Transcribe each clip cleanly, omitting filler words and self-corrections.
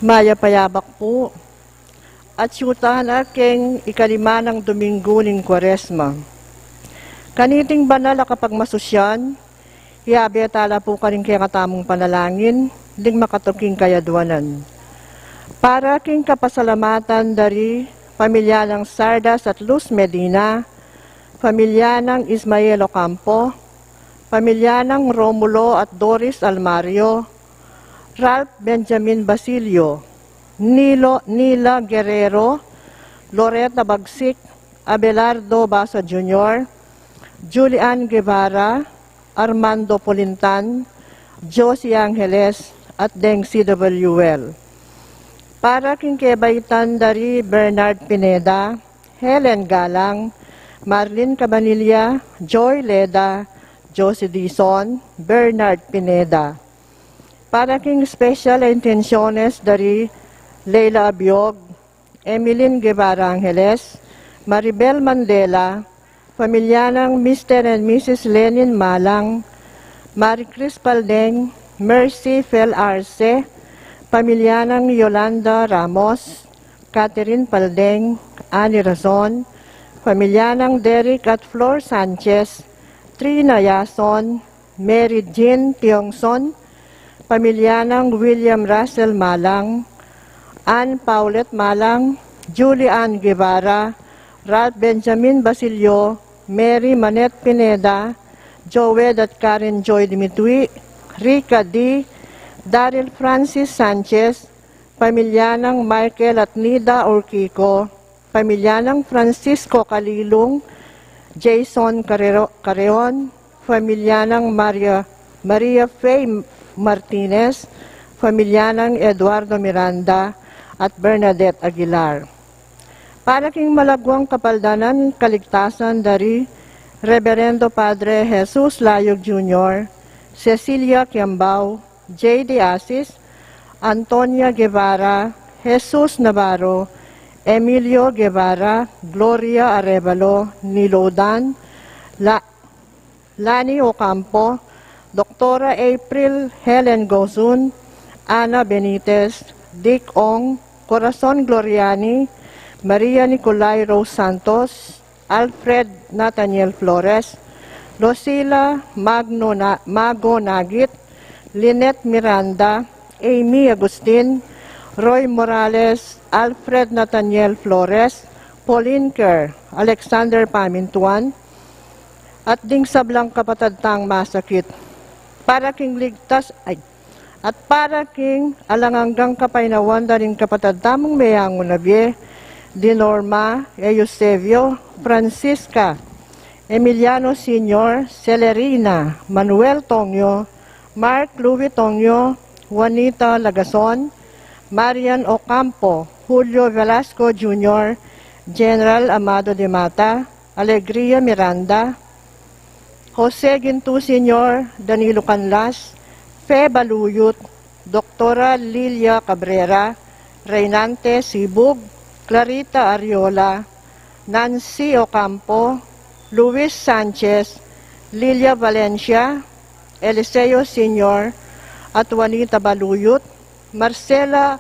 Maya payabak po. At siyutahan aking ikalima ng Domingo ning Kuwaresma. Kaniting banal kapag masusyan, iabetala po kaning kaya katamong panalangin, ding makatuking kayadwanan. Para king kapasalamatan dari pamilya ng Sardas at Luz Medina, pamilya ng Ismael Ocampo, pamilya ng Romulo at Doris Almario, Ralph Benjamin Basilio, Nila Guerrero, Loretta Bagsik, Abelardo Basa Jr., Julian Guevara, Armando Polintan, Josie Angeles, at Deng CWL. Para king kebaitan dari Bernard Pineda, Helen Galang, Marlene Cabanilla, Joy Leda, Josie Dizon, Bernard Pineda. Para king special intenciones dari Leila Abiog, Emilyn Guevara Angeles, Maribel Mandela, pamilya ng Mr. and Mrs. Lenin Malang, Marie Cris Paldeng, Mercy Fel Arce, pamilya ng Yolanda Ramos, Catherine Paldeng, Annie Razon, pamilya ng Derek at Flor Sanchez, Trina Yason, Mary Jean Tiongson, pamilya ng William Russell Malang, Ann Paulette Malang, Julie Ann Guevara, Ralph Benjamin Basilio, Mary Manette Pineda, Joed at Karen Joy Dimitui, Rica D., Daryl Francis Sanchez, pamilya ng Michael at Nida Urquico, pamilya ng Francisco Calilung, Jason Careon, pamilya ng Maria Faye Martinez, pamilya ng Eduardo Miranda, at Bernadette Aguilar. Para king malagwang kapaldanan kaligtasan dari Reverendo Padre Jesus Layog Jr., Cecilia Kiambao, J.D. Asis, Antonia Guevara, Jesus Navarro, Emilio Guevara, Gloria Arevalo, Nilodan, Lani Ocampo, Doktora April Helen Gozun, Ana Benitez, Dick Ong, Corazon Gloriani, Maria Nicolay Rose Santos, Alfred Nathaniel Flores, Lucila Mago Nagit, Lynette Miranda, Amy Agustin, Roy Morales, Alfred Nathaniel Flores, Pauline Kerr, Alexander Pamintuan, at ding sablang kapatadtang masakit. Para king ligtas at para king alanganggang kapainawan daring kapatadtamong mayangon na biye, Dinorma, Eusebio, Francisca, Emiliano Sr., Celerina, Manuel Tongyo, Mark Louis Tongyo, Juanita Lagason, Marian Ocampo, Julio Velasco Jr., General Amado de Mata, Alegria Miranda, Jose Gintu Sr., Danilo Canlas, Fe Baluyot, Doktora Lilia Cabrera, Reynante Sibug, Clarita Ariola, Nancy Ocampo, Luis Sanchez, Lilia Valencia, Eliseo Sr., at Juanita Baluyot, Marcela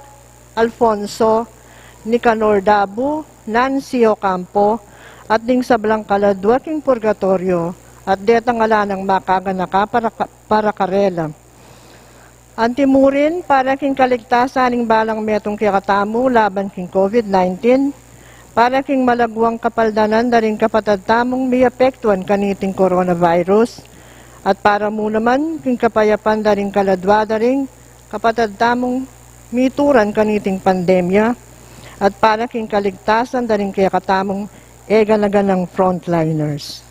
Alfonso, Nicanor Dabu, Nancy Ocampo, at ding sablang kaladwaking purgatorio, at detang alanang makaganaka para karela. Antimurin para king kaligtasan ng balang metong kikatamu laban king COVID-19, para king malagwang kapaldanan daring kapatadtamong may apektuan kaniting coronavirus, at para mo naman king kapayapan daring kaladwa daring kapatadtamong mituran kaniting pandemya, at para king kaligtasan daring kikatamong eganaganang frontliners.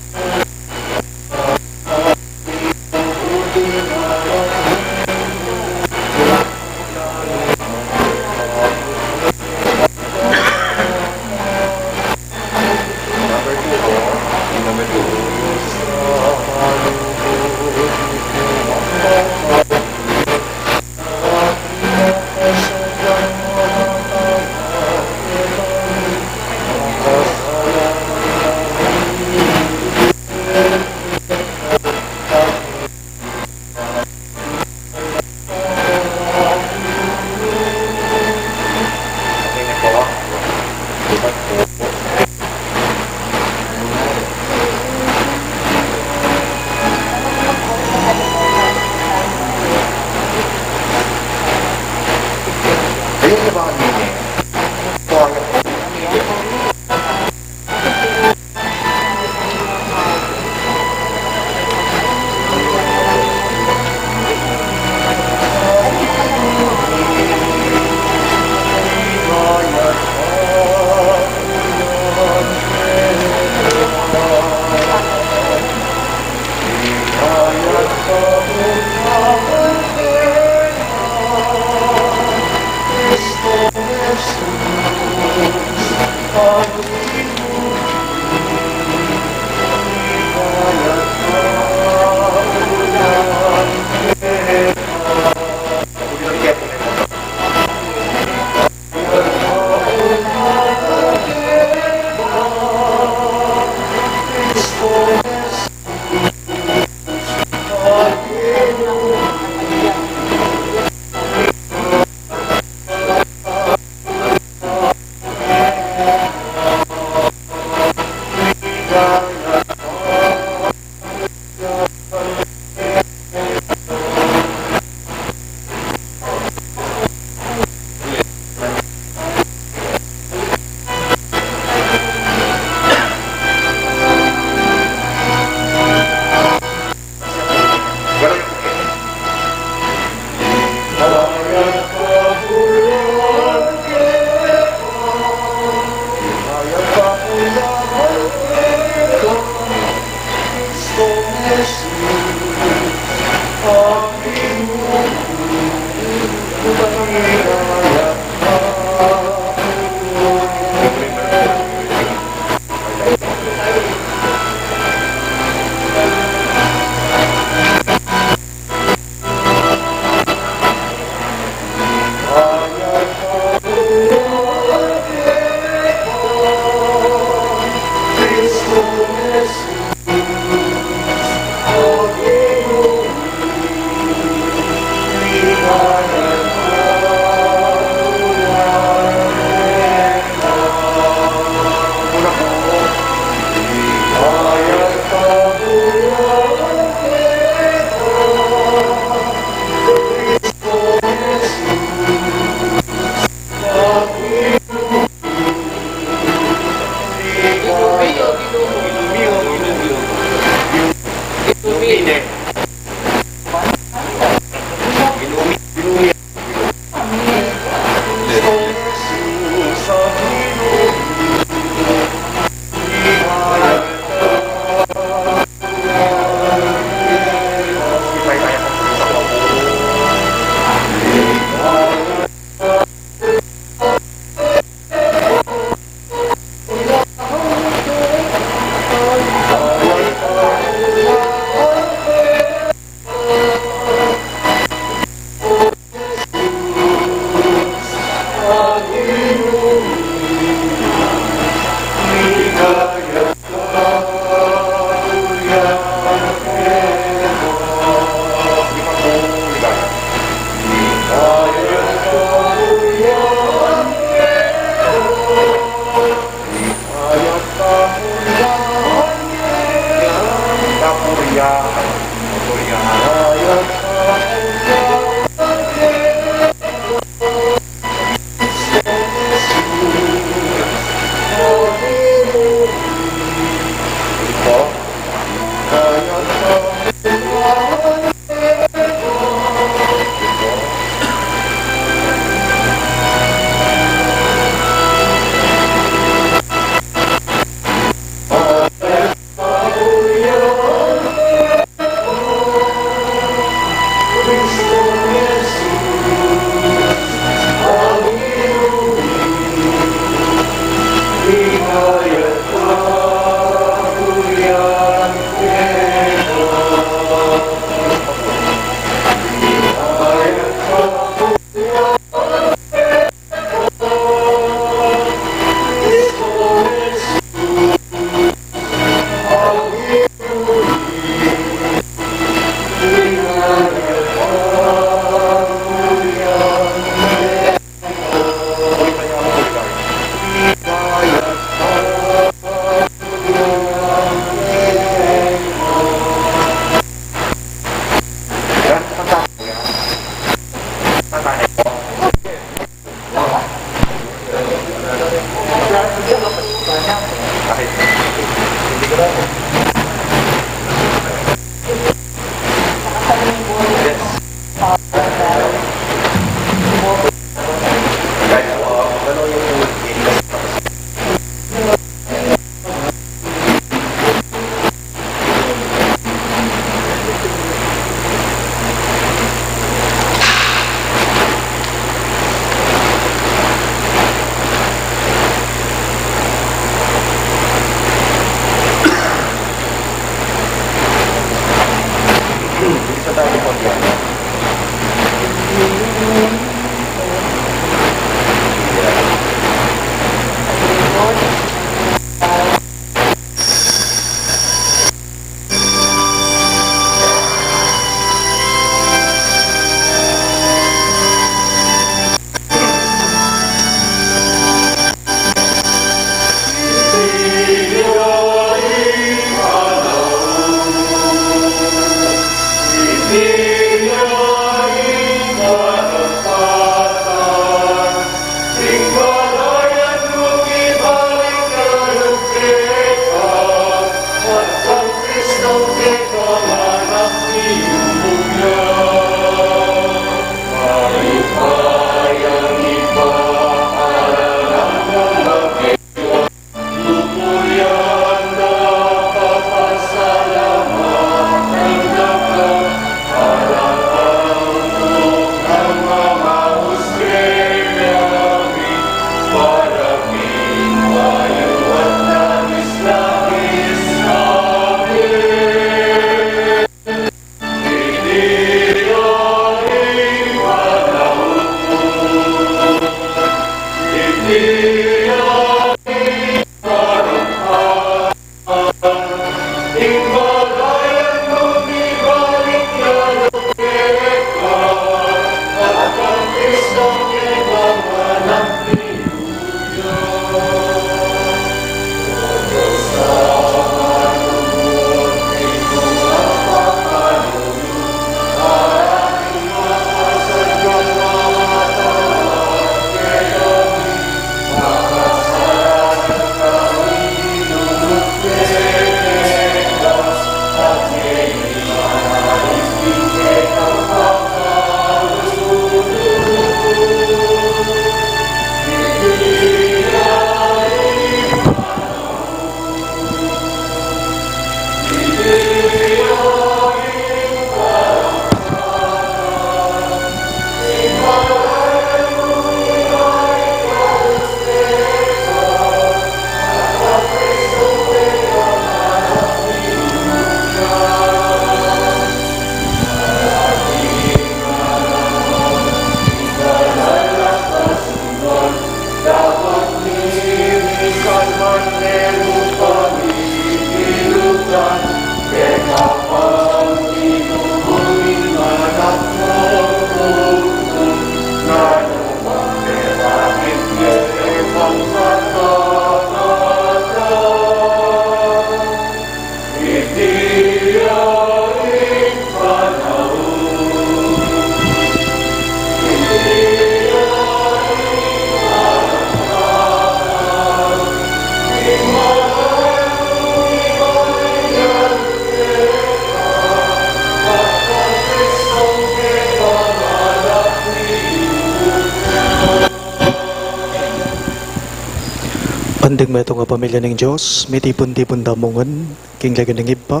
Panding mo ito nga pamilya ng Diyos, may tipon-tipon damungan, king lagan ng iba,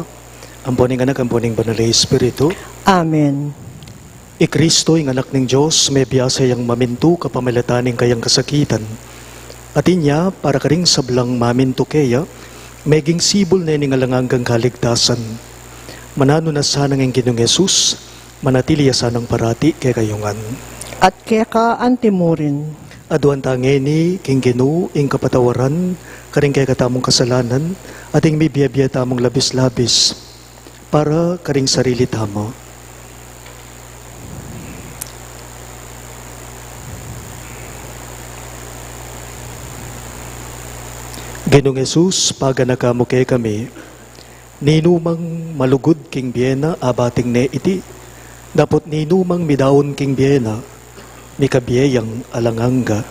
ang puning anak, ang puning banal na Espiritu. Amen. Kristo, ang anak ng Diyos, may biyasa yang maminto kapamilataning kayang kasakitan. At inya, para ka ring sablang maminto kaya, meging sibol na ining alanganggang kaligtasan. Manano na sanang ang Ginoong Yesus, manatili sanang parati kay kayungan. At keka antimurin. Aduan tangeni, king Ginoo, ing kapatawaran, karing kay katamong kasalanan, at ing mibiyabiya tamong labis-labis, para karing sarili tamo. Ginoong Yesus, paganakamo kay kami, ninumang malugod king biyena, abating ne iti, dapat ninumang midaon king biyena, mikabiyayang alanganga,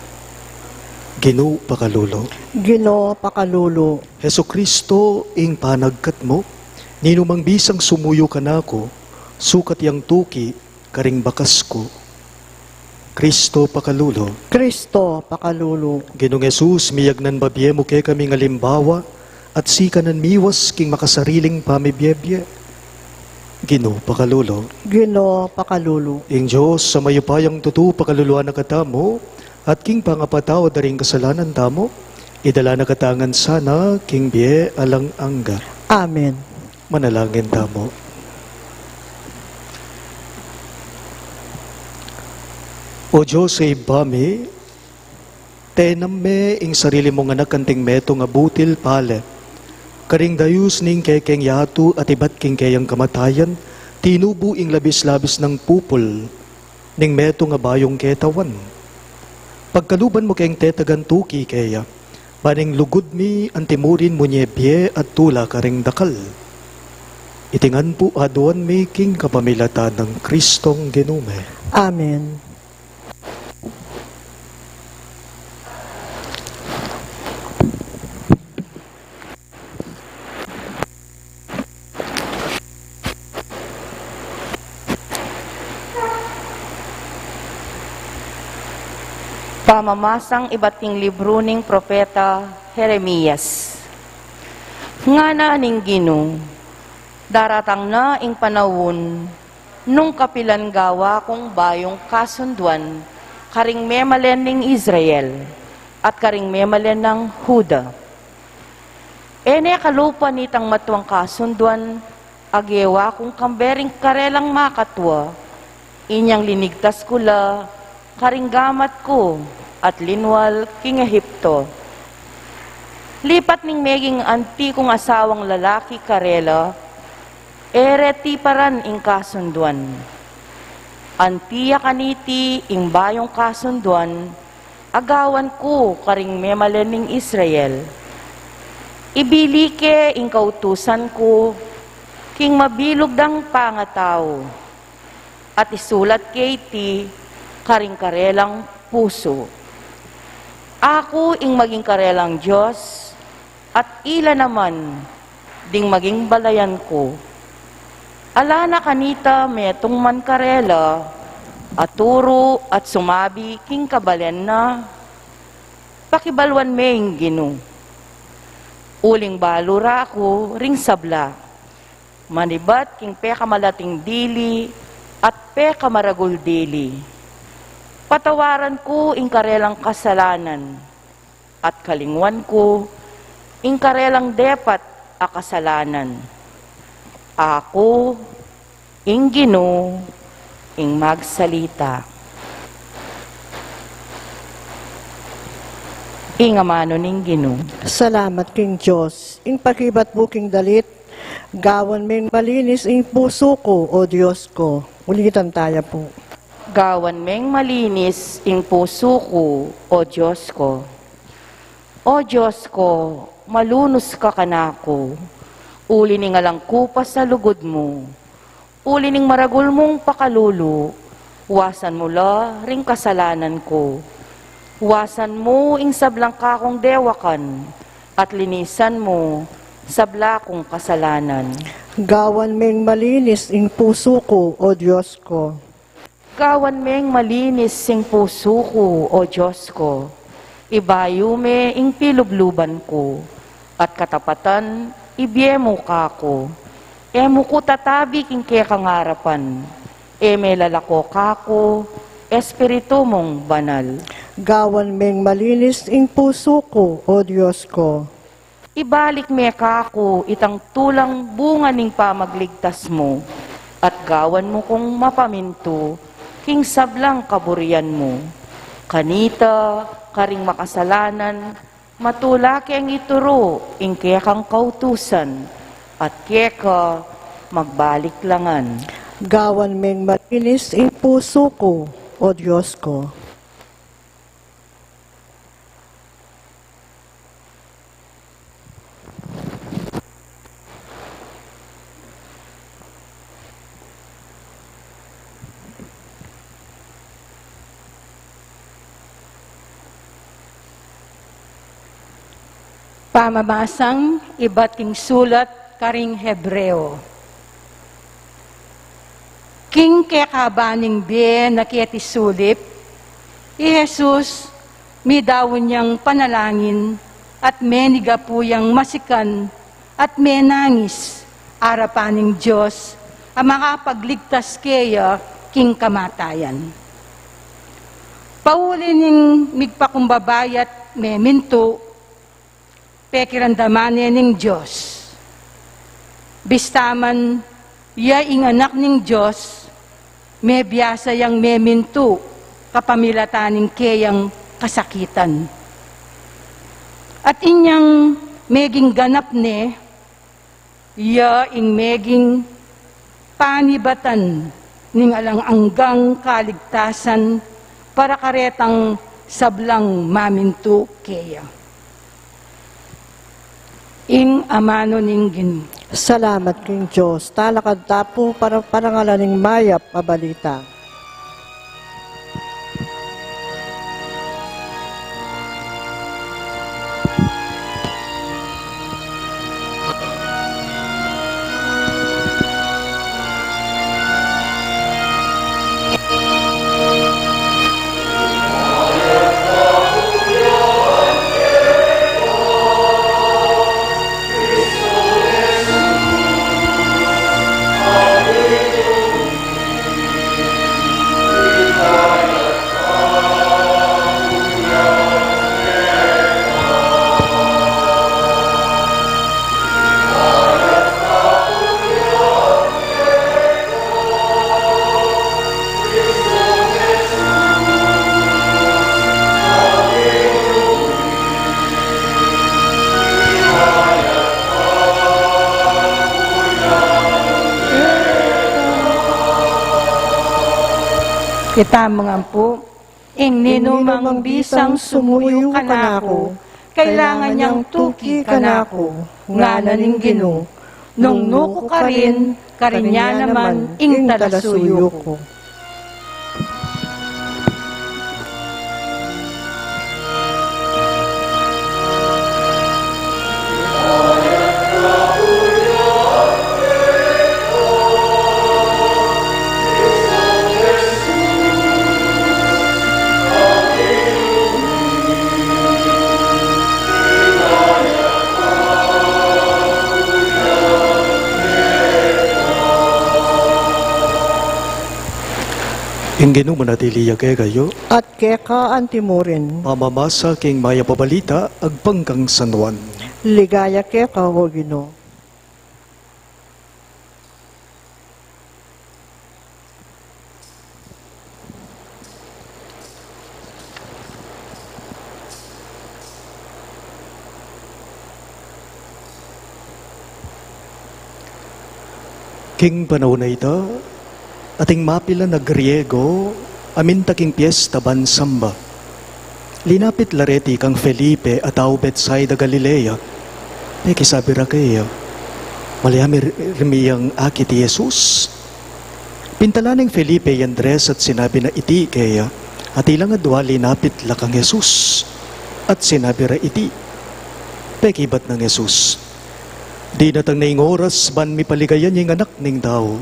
Ginoo pakalulo. Ginoo pakalulo. Heso Kristo, ing panagkat mo, ninumang bisang sumuyo ka nako, sukat yang tuki, karing bakas ko. Kristo pakalulo. Kristo pakalulo. Ginoong Yesus, miyagnan babye mo kay kami nga limbawa, at sikanan miwas king makasariling pamibiyebye. Ginoo pakalulo. Ginoo pakalulo. Ing Diyos, sa mayupayang tutu pakaluluan na katamo, at king pangapataw daring kasalanan tamo, idala na katangan sana, king biye alang angga. Amen. Manalangin tamo. O Diyos sa ibami, tenam me ing sarili mong anak kanting meto nga butil pale, karing dayus ning kekeng yatu at ibat king kayang kamatayan, tinubu ing labis-labis ng pupol, ning meto nga bayong ketawan. Pagkaluban mo kayang tetagan tuki kaya, baning lugod mi antimurin mo niya biye at tula karing dakal. Itingan po aduan mi king kapamilata ng Kristong Ginume. Amen. Pamamasang ibating libro ning propeta Jeremias. Nga na ning Ginoo, daratang na ing panawon, nung kapilan gawa kong bayong kasunduan, karing memalen ning Israel, at karing memalen ng Huda. Ene kalupa nitang matuang kasunduan, agewa kong kambering karelang makatwa, inyang linigtas kula, karing gamat ko, at linwal king Ehipto. Lipat ning meging antikong asawang lalaki karela, ereti paran ing kasunduan. Antiya kaniti ing bayong kasunduan, agawan ko karing memalen ning Israel. Ibilike ing kautusan ko, king mabilog dang pangataw, at isulat kay ti karing karelang puso. Ako ing maging karelang Diyos, at ila naman ding maging balayan ko. Ala na kanita metong man karela, aturo at sumabi king kabalen na, pakibalwan meng Gino. Uling balura ako ring sabla, manibat king peka malating dili at peka maragul dili. Patawaran ko ing karelang kasalanan, at kalingwan ko ing karelang depat a kasalanan. Ako, ing Gino, ing magsalita. Ing amano ning Gino. Salamat king Diyos, ing pakibat buking dalit, gawan ming malinis ing puso ko, o Diyos ko. Ulitan tayo po. Gawan meng malinis ing puso ko, o Diyos ko. O Diyos ko, malunos ka kanako. Uli ning alang kupas sa lugod mo. Uli ning maragul mong pakalulu. Wasan mo la ring kasalanan ko. Wasan mo ing sablang kakong dewakan. At linisan mo sabla kong kasalanan. Gawan ming malinis ing puso ko, o Diyos ko. Gawan meng malinis sing puso ko, o Diyos ko. Ibayo me ing pilubluban ko, at katapatan ibyemo ka ko. Emo ko tatabi king kaya kangarapan, may lalako ka ko, espiritu mong banal. Gawan ming malinis ing puso ko, o Diyos ko. Ibalik me ka ko itang tulang bunga ning pamagligtas mo, at gawan mo kong mapaminto, king sablang kaburian mo. Kanita, karing makasalanan, matulaki ang ituro, ing kaya kang kautusan, at kaya ka magbalik langan. Gawan ming malinis ing puso ko, o Diyos ko. Pamabasang ibating sulat karing Hebreo. King kekabaning be nakiti sulip, Jesus mi dawon niyang panalangin at meniga po yang masikan at menangis arapaning Diyos ang makapagligtas kaya king kamatayan. Pauli ning migpakumbabayat meminto pekirandaman ning Diyos. Bistaman, ya ing anak ning Diyos, may biyasa yang meminto kapamilataning kayang kasakitan. At inyang meging ganap ne, ya ing meging panibatan ning alang anggang kaligtasan para karetang sablang maminto kaya. Ing amano ning Ginoo. Salamat king Diyos, talakad tapo para panangalaning mayap abalita. Kita mga po, ing ninumang bisang sumuyo kanako, kailangan niyang tuki kanako, nga naning Ginoo, nung nuko ka rin, karinya naman ing talasuyo ko. Ing Ginoo manatiliya kay kayo, At keka antimurin, mamamasa king maya pabalita, agpangkang sanwan. ligaya keka o Ginoo. King panahon na ito, ating mapila na Griego, aminta king piyesta bansamba. Linapit lareti kang Felipe at tao Betsaida Galilea, peki sabi ra kaya, malayami rimiyang aki ti Jesus. Pintalaneng Felipe y Andres at sinabi na iti kaya, at ilang adwa linapit la kang Jesus, at sinabi ra iti, peki bat ng Jesus. Di natang naing oras ban mi paligayan yung anak ning tao.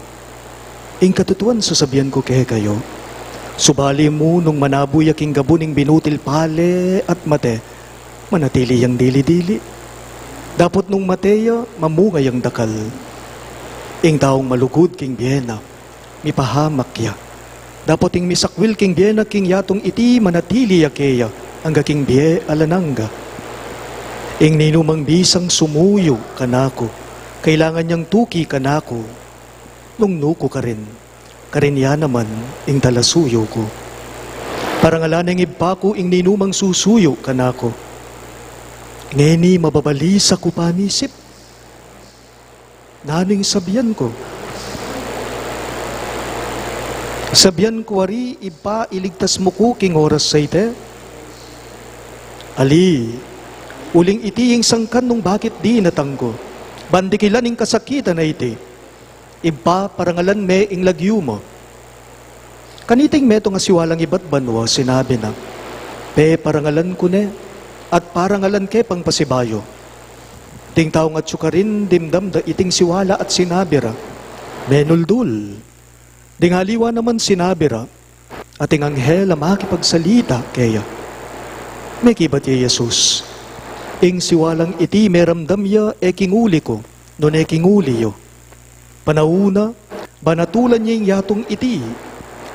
Ing katutuan sasabihan ko kay kayo, subali mo nung manabuy aking gabuning binutil pale at mate, manatili yang dili-dili. Dapot nung mateya, mamungay ang dakal. Ing taong malugod king biyena, mipahamak ya. Dapot ing misakwil king biyena king yatong iti manatili ya keya, ang gaking biye alananga. Ing ninumang bisang sumuyo kanako, kailangan niyang tuki kanako, nung nuko ka rin ya naman ing talasuyo ko. Parangalan ng ibako ing ninumang susuyo kanako, ngeni mababalisa ko panisip, naning sabihan ko. Sabihan ko ari, ipa iligtas mo ko king oras sa ite. Ali, uling iti yung sangkan nung bakit di natanggo. Bandikilan ing kasakitan na iti. Iba parangalan me ing lagyu mo. Kaniting meto nga siwalang iba't banwa, sinabi na, pe parangalan ko ne, at parangalan ke pang pasibayo. Ting tao nga tsukarin, dimdam da iting siwala at sinabi ra, menuldul. Ding haliwa naman sinabi ra, ating anghel ang makipagsalita kaya. May kibat ya Jesus. Ing siwalang iti meramdam ya e kinguli ko, non e kinguli yo. Panauna, banatulan niya yung yatong iti,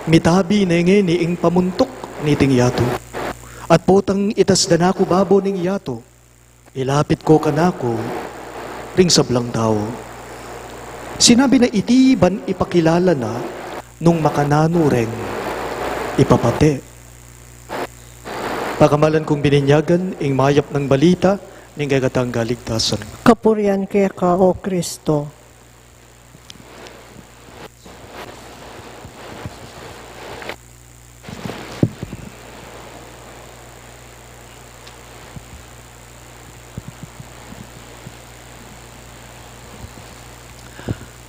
mitabi na ngeni ing pamuntok niting yato. At potang itasdan ako babo ning yato, ilapit ko kanako, ring sablang tao. Sinabi na iti ban ipakilala na, nung makananureng, ipapate. Pakamalan kong bininyagan, ing mayap ng balita, ning gagatang galigtasan. Kapurian keka o Kristo.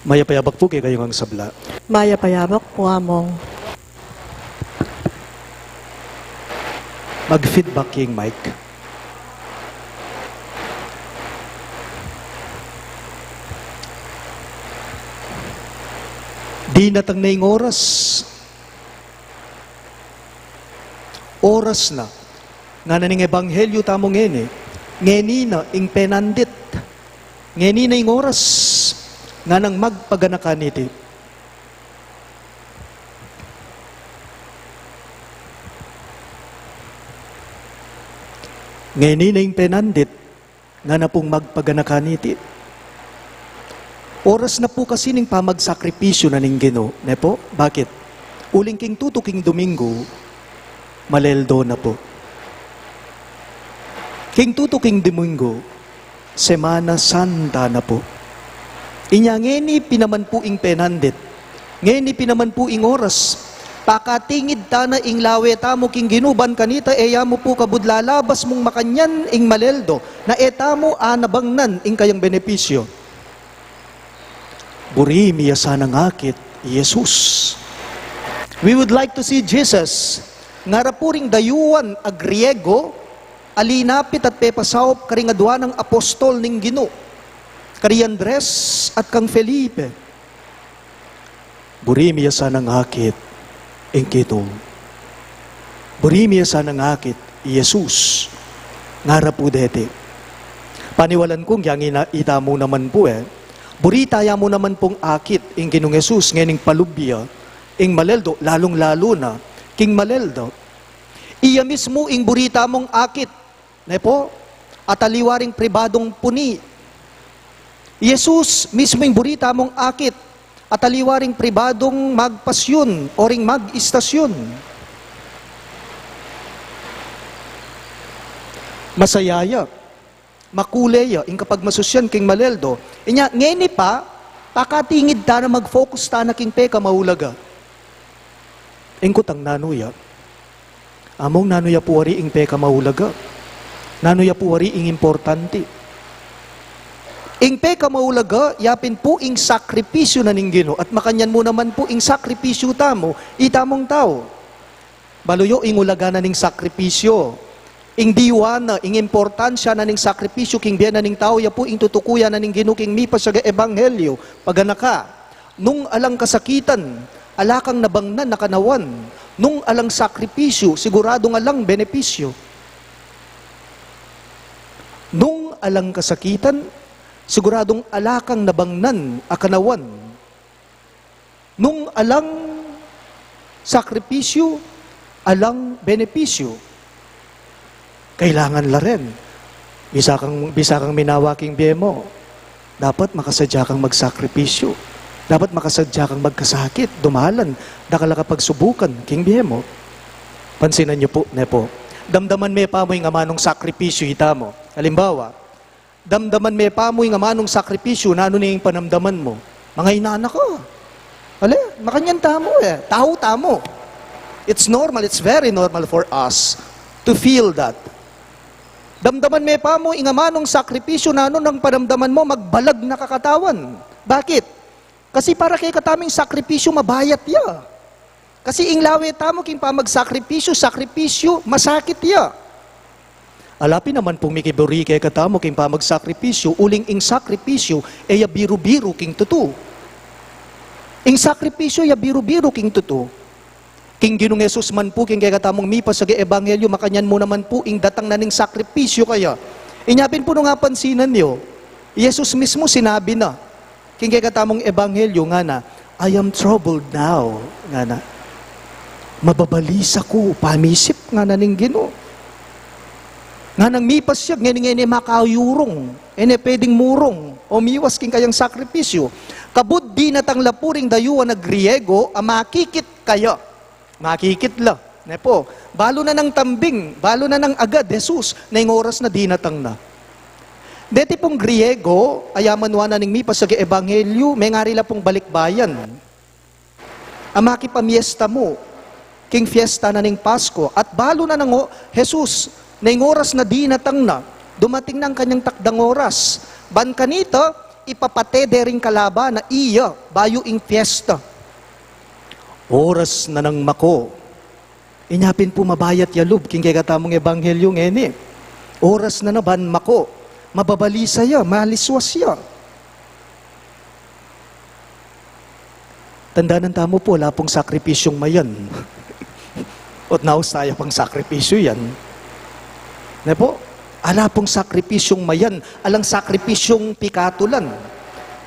Mayapayabak po kay kayong ang sabla. Maya payabak po among. Mag-feedback yung mic. Di natang naing oras. Oras na. Nga naning ebanghelyo tamong ngeni. Ngeni na ing penandit. Ngeni na ing oras. Nga nang magpaganakan iti. Ngeni na ing penandit. Nga na pong magpaganakan iti. Oras na po kasi ning pamagsakripisyo na ning Ginoo. Ne po? Bakit? Uling king tutuking Domingo, maleldo na po. King tutuking Domingo, Semana Santa na po. Inya ngeni pinaman po ing penandit. Ngeni pinaman po ing oras. Pakatingid ta na ing lawe tamo king ginuban kanita, eya mo po kabudlalabas mong makanyan ing maleldo, na etamo anabangnan ing kayang benepisyo. Buri miya sana ngakit, Jesus. We would like to see Jesus, nga rapuring dayuan a Griego, alinapit at pepasawop karingadwa ng apostol ning Gino, kari Andres at kang Felipe. Buri miya sana ngakit, Engkito. Burimiya sa nangakit, Jesus, ngara po dete. Paniwalan kong yang ita mo naman po buritaya mo naman pong akit, ing Ginong Jesus, ngayon palubya, ing maleldo, lalong-lalo na, king maleldo. Iya mismo ing burita mong akit, nepo, at aliwaring pribadong puni. Jesus mismo ing burita mong akit, at aliwaring pribadong magpasyon o ring mag-istasyon. Masayaya, makuleya, ing kapag masusyan king maleldo, inya, ngayon pa, pakatingid ta na mag-focus ta na king peka maulaga. Ingkot ang nanuya, among nanuya puwari ing peka maulaga, nanuya puwari ing importante. Ing peka maulaga, yapin po ing sakripisyo na ning Gino, at makanyan mo naman po ing sakripisyo tamo, itamong tao. Baluyo ing ulaga na ning sakripisyo, ing diwana, ing importansya na ning sakripisyo, king biyan na ning tao, ya po ing tutukuya na ning Gino, king mipas sa ebanghelyo, paganaka, nung alang kasakitan, alakang nabangnan nakanawan, nung alang sakripisyo, siguradong alang benepisyo. Nung alang kasakitan, siguradong alakang nabangnan akanawan. Nung alang sakripisyo, alang benepisyo. Kailangan la rin. Bisa kang minawaking biye mo, dapat makasadya kang magsakripisyo. Dapat makasadya kang magkasakit, dumalan, dakala kapag subukan, king biye mo. Pansinan niyo po, nepo. Damdaman may pamoy nga manong sakripisyo ita mo. Halimbawa, damdaman may pamoy nga manong sakripisyo na ano na yung panamdaman mo. Mga inana ko. Makanyan tamo Taho tamo. It's normal, it's very normal for us to feel that. Damdaman may pamoy nga manong sakripisyo na ano ng panamdaman mo, magbalag na kakatawan. Bakit? Kasi para kay kataming sakripisyo, mabayat ya. Kasi ing lawe tamo king pa magsakripisyo, sakripisyo, masakit ya. Alapin naman pong mikiburi kay katamo king pamagsakripisyo, uling ing sakripisyo, ya biru-biru king tutu. Ing sakripisyo, ya biru-biru king tutu. King Ginong Jesus man po, king kay katamong mipas sa ebanghelyo, makanyan mo naman po, ing datang na ning sakripisyo kaya. Inyapin po nga pansinan niyo, Jesus mismo sinabi na, king kay katamong ebanghelyo nga na, I am troubled now, nga na. Mababalisa ko, pamisip nga na ning Ginoo. Nga nang mipas siya, ngayon makayurong, pwedeng murong, o miwas king kayang sakripisyo. Kabud di natang lapuring dayuan na Griego, makikit kaya. Makikit la. Nepo, balo na ng tambing, balo na ng agad, Jesus, na yung oras na di natang na. Deti pong Griego, ayaman na ning mipas sa ebanghelyo, may ngari la pong balikbayan. Amaki pamiesta mo, king fiesta na ning Pasko, at balo na ng Jesus, na yung oras na di natang na, dumating ng kanyang takdang oras. Ban kanita, ipapatede rin kalaba na iya, bayo ing fiesta. Oras na ng mako. Inyapin po mabayat yalub, king kay katamong ebanghelyo ngeni. Oras na ban mako. Mababalisa ya, maliswas ya. Tandaan ng tamo po, wala pong sakripisyong mayan. At naus tayo pang sakripisyo yan. Nepo, ala pong sakripisyong mayan, alang sakripisyong pikatulan.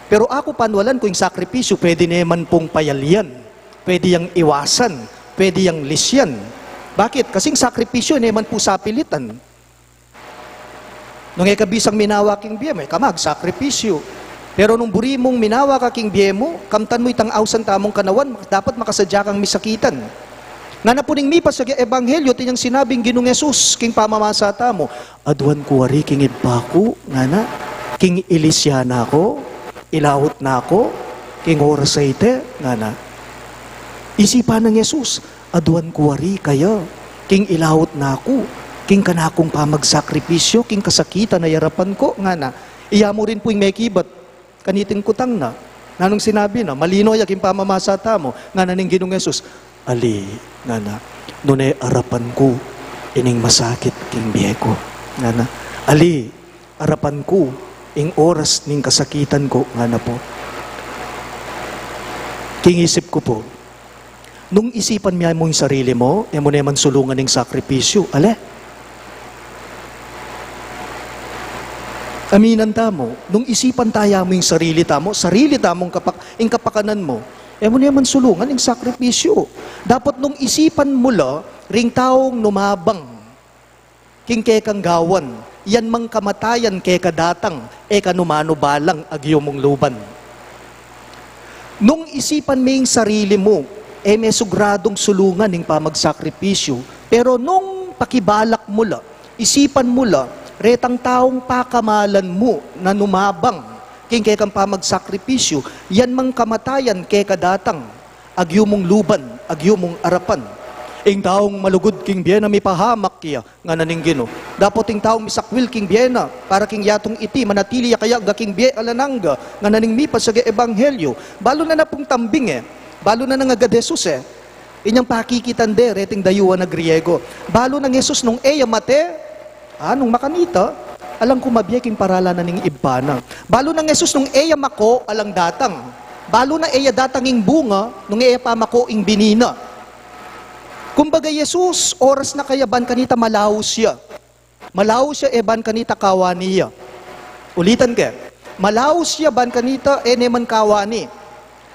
Pero ako panwalan ko yung sakripisyo, pwede naman pong payalyan, pwede yang iwasan, pwede yang lisyan. Bakit? Kasing sakripisyo naman po sapilitan. Nung ikabisang minawa king biye, may kamag, sakripisyo. Pero nung buri mong minawa ka king biye mo, kamtan mo itang awsan tamong kanawan, dapat makasadya kang misakitan. Nga na po ning mipas sa ebanghelyo, tinyang sinabing Ginong Jesus, king pamamasa tamo, adwan kuwari king idbako, nga na, king ilisya na ako, ilawot na ako, king oras sa ite, nga na. Isipan ng Jesus, aduan kuwari kaya, king ilawot na ako, king kanakong pamagsakripisyo, king kasakitan na yarapan ko, nga na, iya mo rin po yung may kibat, kaniting kutang na, nanong sinabi na, malino yaking pamamasata mo, nga na ning Ginong Jesus, ali, nga na, nunay arapan ko, ining masakit king biye ko, nga na, ali, arapan ko, ing oras ning kasakitan ko, nga na po. King isip ko po, nung isipan mo yung sarili mo, yan mo naman sulungan ng sakripisyo, ale? Aminan tamo, nung isipan tayo mo yung sarili tamong kapakanan mo, yan mo naman sulungan ng sakripisyo. Dapat nung isipan mo la, ring taong numabang, king kekang gawan, yan mang kamatayan keka datang, eka numano balang agyo mong luban. Nung isipan mo yung sarili mo, may sugradong sulungan ng pamagsakripisyo. Pero nung pakibalak mo la, isipan mo la, retang taong pakamalan mo na numabang, king kekang pamagsakripisyo, yan mang kamatayan keka datang, agyo mong luban, agyo mong arapan. Ing taong malugod king biyena may pahamak kaya, nga naning Gino. Dapat ing taong misakwil king biyena, para king yatong iti, manatili kaya ga king biye alananga, nga naning mipas sa ebanghelyo. Balo na pong tambing balo na nga Jesus inyang pakikitan reting dayuan na Griego. Balo ng Jesus nung mate, nung makanita, alang kumabiye king parala na ning ibana. Balo ng Jesus nung mako, alang datang. Balo na datang ing bunga, nung pamako ing binina. Kumbaga Jesus, oras na kaya ban kanita malaw siya. Malaw siya ban kanita kawani. Ulitan ka. Malaw siya ban kanita neman kawani.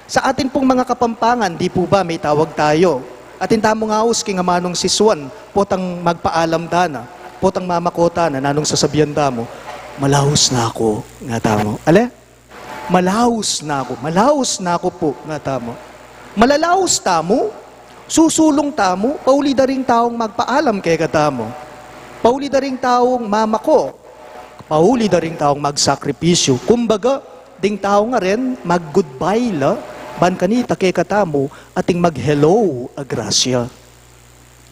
Sa atin pong mga Kapampangan, di po ba may tawag tayo? Atin tamong ngaus king amanong siswan, potang magpaalam dana, potang mamakota na nanong sasabihan damo, malaos na ako, nga tamo. Ale? Malaos na ako po, nga tamo. Malalaos tamo, susulong tamo, pauli da ring taong magpaalam kay katamo. Pauli da ring taong mamako. Pauli da ring taong magsakripisyo. Kumbaga, ding tao nga rin, mag-goodbye la, ban kanita kay katamo, ating mag-hello, agrasya.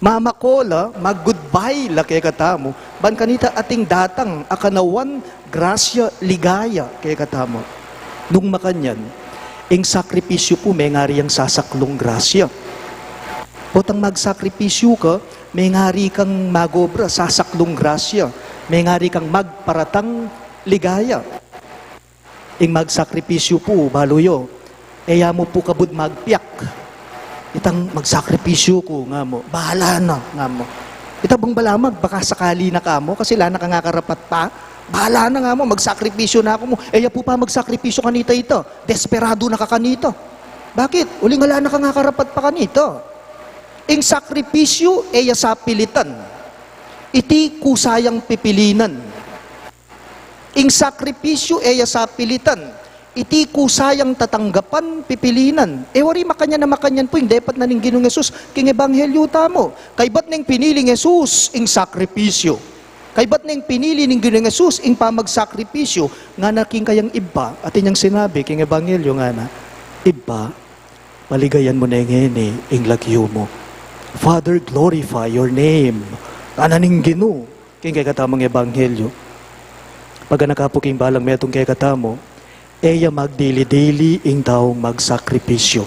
Mamako la, mag-goodbye la kay katamo, ban kanita ating datang, akanawan, grasya, ligaya kay katamo. Nung makanyan, ing sakripisyo po, may ngari ang sasaklong grasya. Potang magsakripisyo ka, may ngari kang magobra, sasaklong grasya. May ngari kang magparatang ligaya. Ing magsakripisyo po, baluyo, mo po kabud magpiyak. Itang magsakripisyo ko, nga mo, bahala na, nga mo. Itabang balamag, baka sakali na ka mo, kasi lana ka nga karapat pa, bahala na nga mo, magsakripisyo na ako mo. Po pa magsakripisyo kanita ito, desperado na ka kanita. Bakit? Uling wala na ka nga karapat pa kanita. Ing sakripisyo, sa pilitan. Iti kusayang pipilinan. Ing sakripisyo, sa pilitan. Iti kusayang tatanggapan, pipilinan. Wari makanyan na makanyan po, yung dapat na ning Ginong Jesus, king ebanghelyo tamo. Kay ba't nang pinili ng Jesus, ing sakripisyo. Kay ba't nang pinili ning Ginong Jesus, ing pamagsakripisyo, nga na king kayang iba, at inyang sinabi, king ebanghelyo nga na, iba, paligayan mo na yung ing lagyo mo. Father, glorify your name. Ananing Gino, king kay katamang ebanghelyo. Pagka nakapuking balang metong kay katamo, magdili-dili ing taong magsakripisyo.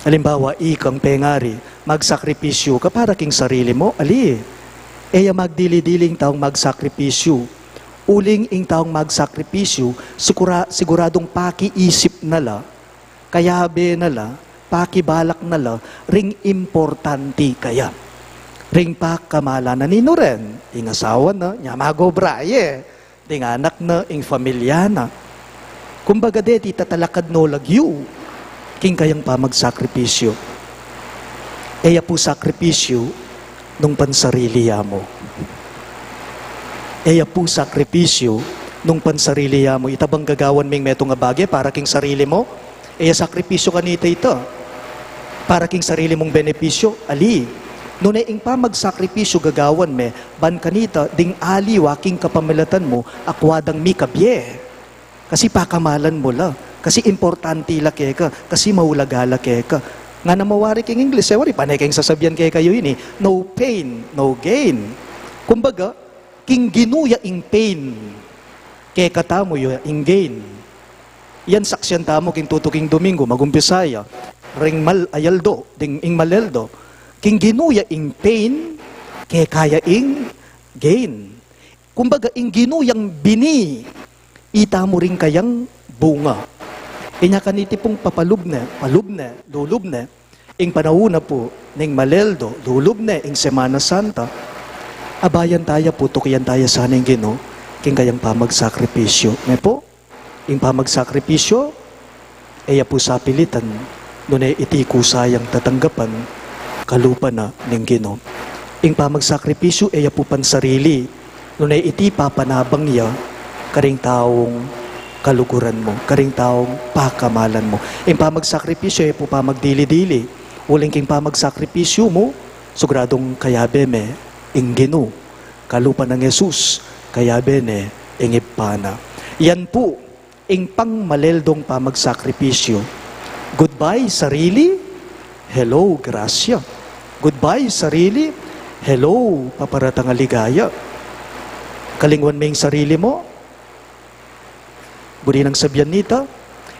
Halimbawa, ikang pengari, magsakripisyo ka para king sarili mo, magdili-dili ing taong magsakripisyo. Uling ing taong magsakripisyo, siguradong pakiisip nala, kayabe nala, pakibalak nala, ring importante kaya. Ring pakamala na nino rin, ing asawa na, nyamago braye, ing anak na, ing familia na. Kumbaga deti tatalakad no lagyu, king kayang pamagsakripisyo. Po sakripisyo nung pansarili mo. Po sakripisyo nung pansarili mo. Itabang gagawan ming metong abage para king sarili mo. Sakripisyo kanita ito. Para king sarili mong benepisyo, Nung ing pamagsakripisyo gagawan me, ban kanita, ding ali waking kapamilatan mo, akwadang mi kabye. Kasi pakamalan mo la. Kasi importante la keka. Kasi maulagala keka. Nga na mawari king English, wari panay kayong sasabihan kayo ini, no pain, no gain. Kumbaga, king ginuya ing pain, kay katamo yu ing gain. Yan saksyan tamo king tutuking Domingo, magumpisaya, ring mal ayaldo, ding ing maleldo, king ginuya ing pain, kay kaya ing gain. Kumbaga, ing ginuyang bini, ita mo rin kayang bunga. Inya kaniti pong papalubne, lulubne, ing panahuna po, ning maleldo, lulubne, ing Semana Santa, abayan tayo po, tukiyan tayo sana ing Gino, king kayang pamagsakripisyo. May po, ing pamagsakripisyo, eya po sa pilitan, nunay iti kusayang tatanggapan, kalupa na ning Gino. Ing pamagsakripisyo, eya po pansarili, nunay iti papanabang ya, karing taong kaluguran mo, karing taong pakamalan mo. Ing pamagsakripisyo, eya po pamagdili-dili, uling king pamagsakripisyo mo, sugradong kayabe me, ing Gino, kalupa ng Jesus, kayabe ne, ing ipana. Yan po, ing pangmaleldong pamagsakripisyo. Goodbye, sarili. Hello, grasya. Goodbye, sarili. Hello, paparatang aligaya. Kalingwan mo yung sarili mo. Buri nang sabyan nita,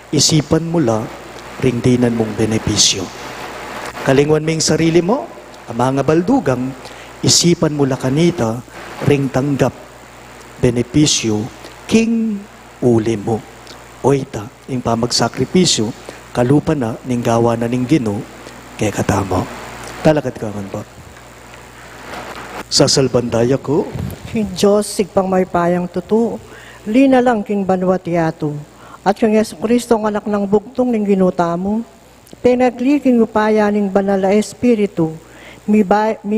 isipan mo la, ringdinan mong benepisyo. Kalingwan mo yung sarili mo, ang mga baldugang, isipan mo la kanita, ring tanggap, benepisyo, king uli mo. Oita, yung pamagsakripisyo, kalupa na, ning gawa na ning Gino, kaya katamo. Talakat ka man ba? Sasalbandaya ko, King Diyos, sigpang may payang tutu, lina lang king banwat yato, at kang Yesu Kristo ang anak ng bugtong ning ginutamo, pinagli king upaya ning banal na Espiritu, mi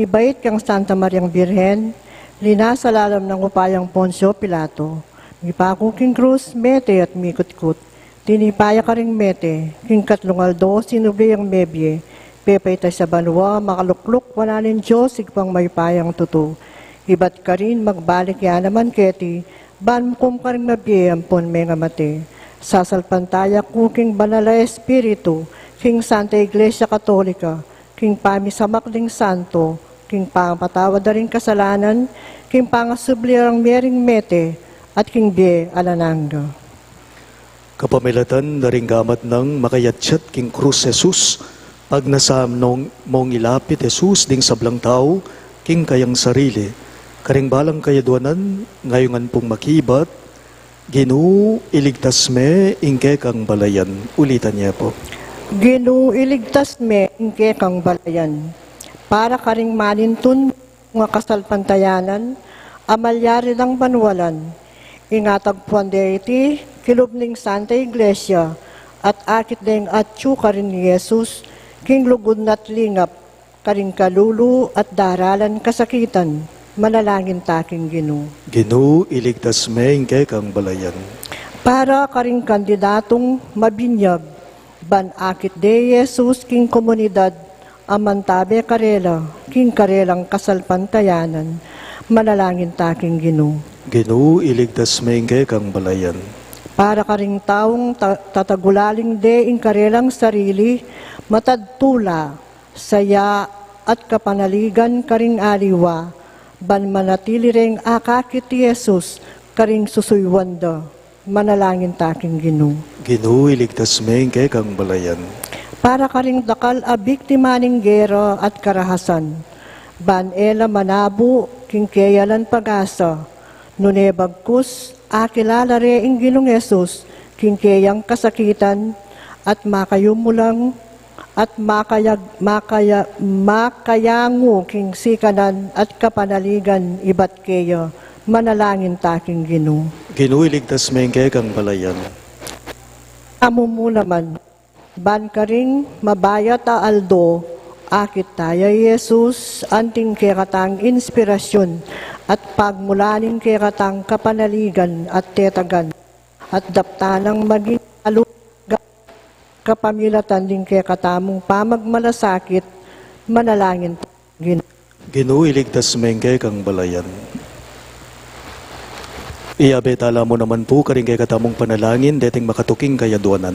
bait kang Santa Mariang Birhen, lina sa lalam ng upayang Poncio Pilato, mi pako king krus, mete at mikot-kot, tinipaya ka ring mete, king katlungaldo, sinubi ang mebye, pepay tayo sa banwa, makalukluk, wananin Diyos, sigpang may payang tutu, ibat ka rin, magbalik ya naman keti, ban kum ka rin mabiyampon may nga mati. Sasalpantaya ko king banal na Espiritu, king Santa Iglesia Katolika, king pamisamakling santo, king pangpatawad na rin kasalanan, king pangasublirang mering mete, at king be alananga. kapamilatan na ring gamat ng makayatsat king krus Jesus, pag nasam nong mong ilapit Jesus ding sablang tao, king kayang sarili, karing balang kayaduanan, ngayongan pong makibat, Ginu iligtas me, ingke kang balayan. Ulitan niya po. Ginu iligtas me, ingke kang balayan. Para karing malintun, nga kasalpantayanan, amalyari ng banwalan. Ingatagpuan deriti, kilubning Santa Iglesia, at akit deng atyu karin ni Jesus, king lugod na't lingap, karing kalulu at daralan kasakitan. Manalangin taking Ginu. Ginu, iligtas me, ingke kang balayan. Para karing kandidatong mabinyag, ban akit de Jesus king komunidad, amantabe karela, king karelang kasalpantayanan, manalangin taking Ginu. Ginu, iligtas me, ingke kang balayan. Para karing taong tatagulaling de ing karelang sarili, matadtula, saya at kapanaligan karing aliwa, ban manatili ring akakit Jesus, karing susuywanda, manalangin taking Ginu. Ginu, iligtas me, ingke kang balayan. Para karing dakal a biktima ning gera at karahasan, ban ela manabu, king keyalan pagasa, nunebagkus, akilala re ing Ginong Jesus, king keyang kasakitan, at makayumulang, at makayangu king sikanan at kapanaligan ibat keya, manalangin taking Ginu. Ginu, iligtas me, ingke kang balayan. Amo mo naman, ban ka ring mabayat a aldo, akit tayo Jesus, anting keratang inspirasyon, at pagmulaning keratang kapanaligan at tetagan, at daptanang maging alugan, kapamilatan din kekatamong pamagmalasakit, manalangin Ginu. Ginu, iligtas me, ingke kang balayan. Iabetala mo naman po karing kay katamong panalangin, deting makatuking kayaduanan.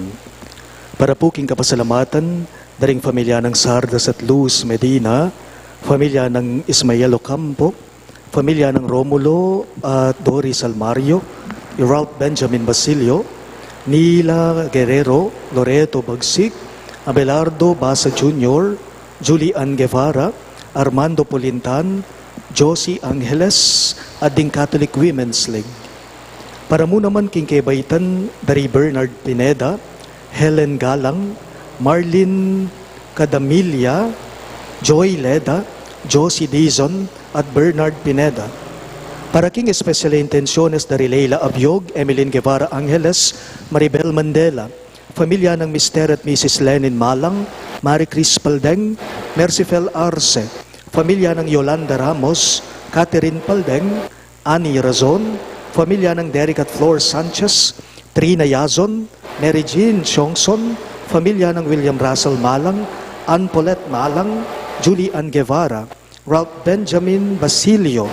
Para po king kapasalamatan, daring pamilya ng Sardas at Luz Medina, pamilya ng Ismael Ocampo, pamilya ng Romulo at Doris Almario, Ralph Benjamin Basilio, Nila Guerrero, Loreto Bagsik, Abelardo Basa Jr., Julian Guevara, Armando Polintan, Josie Angeles, at ding Catholic Women's League. Para mo naman king kebaitan dari Bernard Pineda, Helen Galang, Marlene Cadamilla, Joy Leda, Josie Dizon, at Bernard Pineda. Para king especial intenciones dari Leila Abiog, Emeline Guevara Angeles, Maribel Mandela, pamilya ng Mr. at Mrs. Lenin Malang, Marie Cris Paldeng, Mercifel Arce, pamilya ng Yolanda Ramos, Catherine Paldeng, Annie Razon, pamilya ng Derek at Flor Sanchez, Trina Yazon, Mary Jean Chongson, pamilya ng William Russell Malang, Ann Paulette Malang, Julie Ann Guevara, Ralph Benjamin Basilio,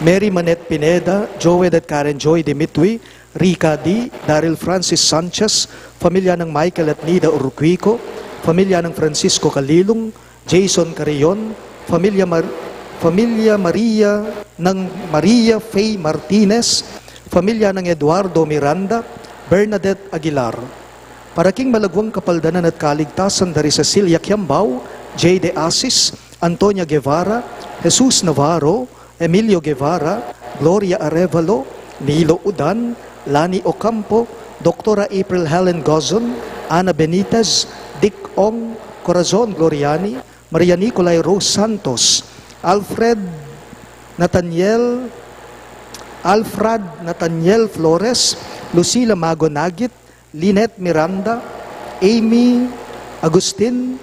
Mary Manette Pineda, Joed at Karen Joy Dimitwi, Rica D., Daryl Francis Sanchez, pamilya ng Michael at Nida Urquico, pamilya ng Francisco Calilong, Jason Carrion, pamilya Maria ng Maria Faye Martinez, pamilya ng Eduardo Miranda, Bernadette Aguilar. Para king malagwang kapaldanan at kaligtasan dari Cecilia Kiambao, J. De Asis, Antonia Guevara, Jesus Navarro, Emilio Guevara, Gloria Arevalo, Nilo Udan, Lani Ocampo, Dr. April Helen Gozon, Ana Benitez, Dick Ong, Corazon Gloriani, Maria Nicolay Rose Santos, Alfred Nathaniel Flores, Lucila Mago Nagit, Lynette Miranda, Amy Agustin,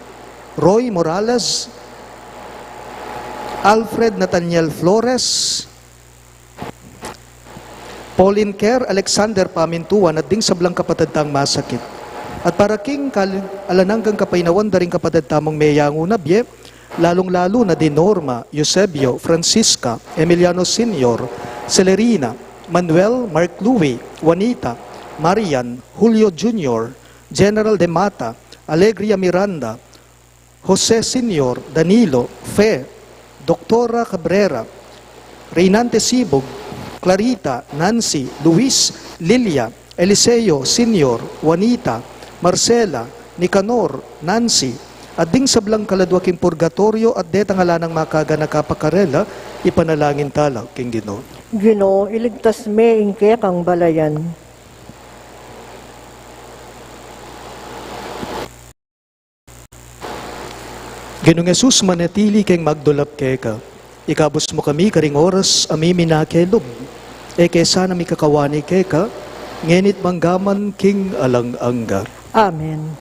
Roy Morales, Alfred Nathaniel Flores, Pauline Kerr, Alexander Pamintuan, at ding sablang kapatid tang masakit. At para king alananggang kapainawan daring kapatid tamong meyango na bye, lalong-lalo na din Norma, Eusebio, Francisca, Emiliano Sr., Celerina, Manuel, Mark Louie, Juanita, Marian, Julio Jr., General De Mata, Alegria Miranda, Jose Sr., Danilo, Fe, Doktora Cabrera, Reynante Sibog, Clarita, Nancy, Luis, Lilia, Eliseo Sr., Juanita, Marcela, Nicanor, Nancy, at ding sablang kaladwaking purgatorio at detangala ng makaga nakapakarela, ipanalangin tala, king Ginoo. Ginoo, iligtas me ingke kang balayan. Ginoong Jesus manatili keng magdulap keka. Ikabos mo kami karing oras amimi na kelog. Kesa na mi kakawani keka, ngenit manggaman king alang-angga. Amen.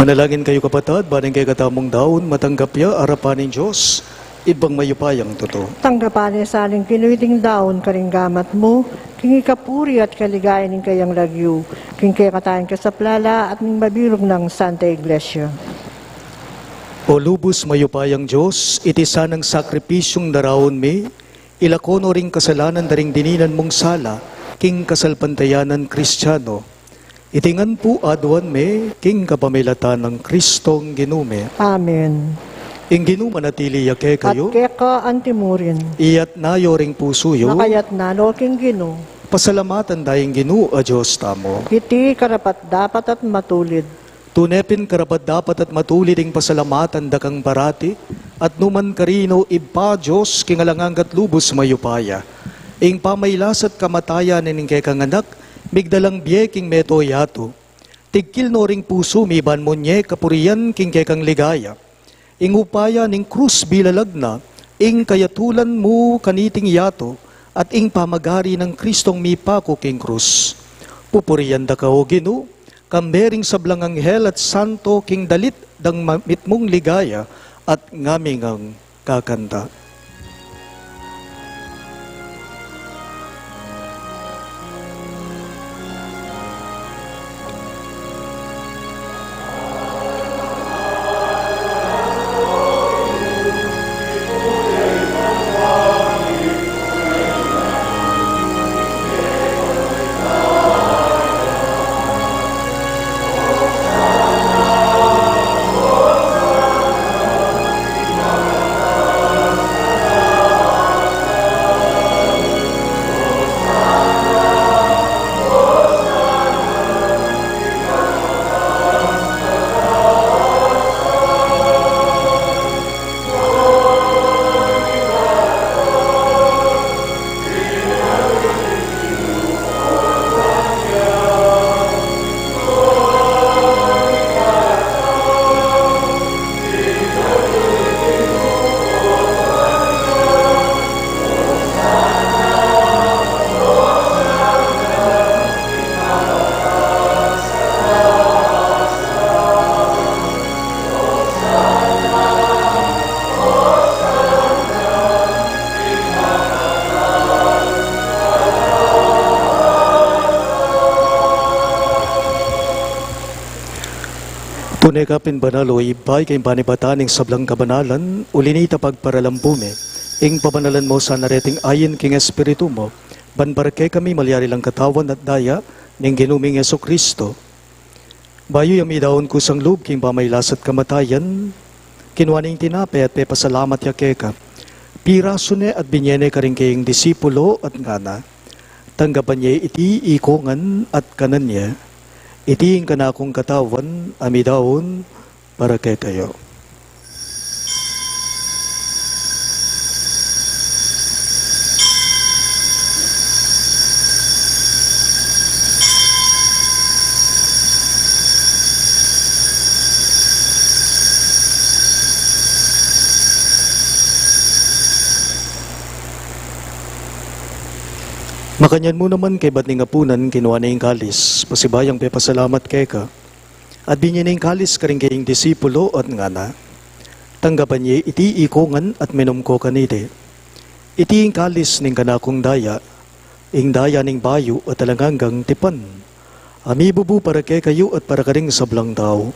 Manalangin kayo kapatid, baning kay katamong daon, matanggap ya, arapan ng Diyos, ibang mayupayang totoo. Tanggapan sa aling kinuiting daon karinggamat mo, king ikapuri at kaligayan ng kayang lagyo, king kay katayin ka sa plala at ng mabirog ng Santa Iglesia. O lubos mayupayang Diyos, iti sanang sakripisyong darawon mi, ilakono ring kasalanan daring dininan mong sala, king kasalpantayanan Kristiyano. Itingan po adwan me, king kapamilatan ng Kristong ginume. Amen. Ing ginuma natili yake kayo, At keka antimurin, iyat nayo ring pusuyo, nakayat na no king gino, pasalamatan dahing ginu a Diyos tamo. iti karapat dapat at matulid. Tunepin karapat dapat at matulid ing pasalamatan dakang parati, at numan karino iba Diyos kingalanganggat lubos mayupaya. Ing pamaylas at kamatayan ning kekanganak, migdalang biye king meto yato. Tigkil no ring puso miban mo nye kapuriyan king kekang ligaya. Ing upaya ning krus bilalag na, ing kayatulan mo kaniting yato, at ing pamagari ng Kristong mipako king krus. Pupuriyan da kao Ginu, kambering sablang anghel at santo king dalit dang mitmong ligaya, at ngaming ang kakanta. Tunay kapin banalo, ibay kay banibataning sablang kabanalan, ulinita pagparalampume, ing pabanalan mo sa nareting ayin king espiritu mo, banbarke kami malyari lang katawan at daya, ning ginuming Yeso Kristo. Bayo yung idawon kusang loob king pamaylas at kamatayan, kinuaning tinape at pepasalamat yakeka, piraso ne at binyene ka rin kayong disipulo at ngana, tanggapan niya iti ikongan at kanan niya, itiing ka na akong katawan, amidawon, para kay kayo. Makanyan mo naman kay ba't ning apunan kinuha na yung kalis, pasibayang pepasalamat kay ka, at binyan na yung kalis ka rin kayong disipulo at ngana. Tanggapan niya iti ikongan at minom ko kanite. Iti yung kalis ning kanakong daya, ing daya ning bayo at talanganggang tipan. Amibubu para kay kayo at para ka rin sablang tao.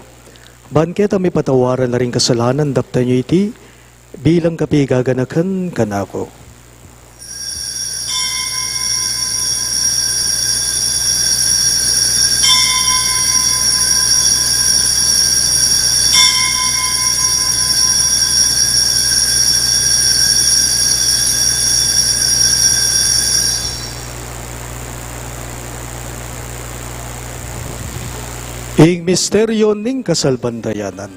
Ban kita may patawaran na rin kasalanan dapta niyo iti, bilang kapigaganakan kanako. Ing misteryo ning kasalbandayanan.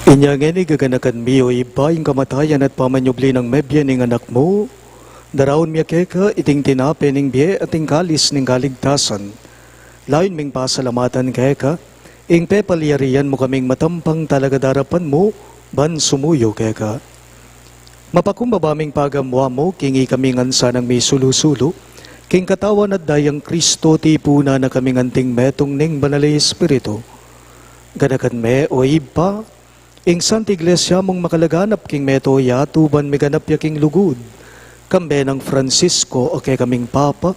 Inyangeni gaganakan mi o iba yung kamatayan at pamanyubli ng mebya ning anak mo. Darawon miya keka iting tinape ning biye at ing kalis ning kaligtasan. Layon ming pasalamatan keka, ing pepalyarian mo kaming matampang talaga darapan mo, ban sumuyo keka. Mapakumbabaming pagamwa mo, kingi kaming ansa ng may sulusulo, king katawan at dayang Kristo tipuna na kaming anting metong ning banalay espiritu. Ganakan me o iba, ing Santa Iglesia mong makalaganap king meto yatuban meganap yaking lugod, kambe ng Francisco o kay kaming Papa,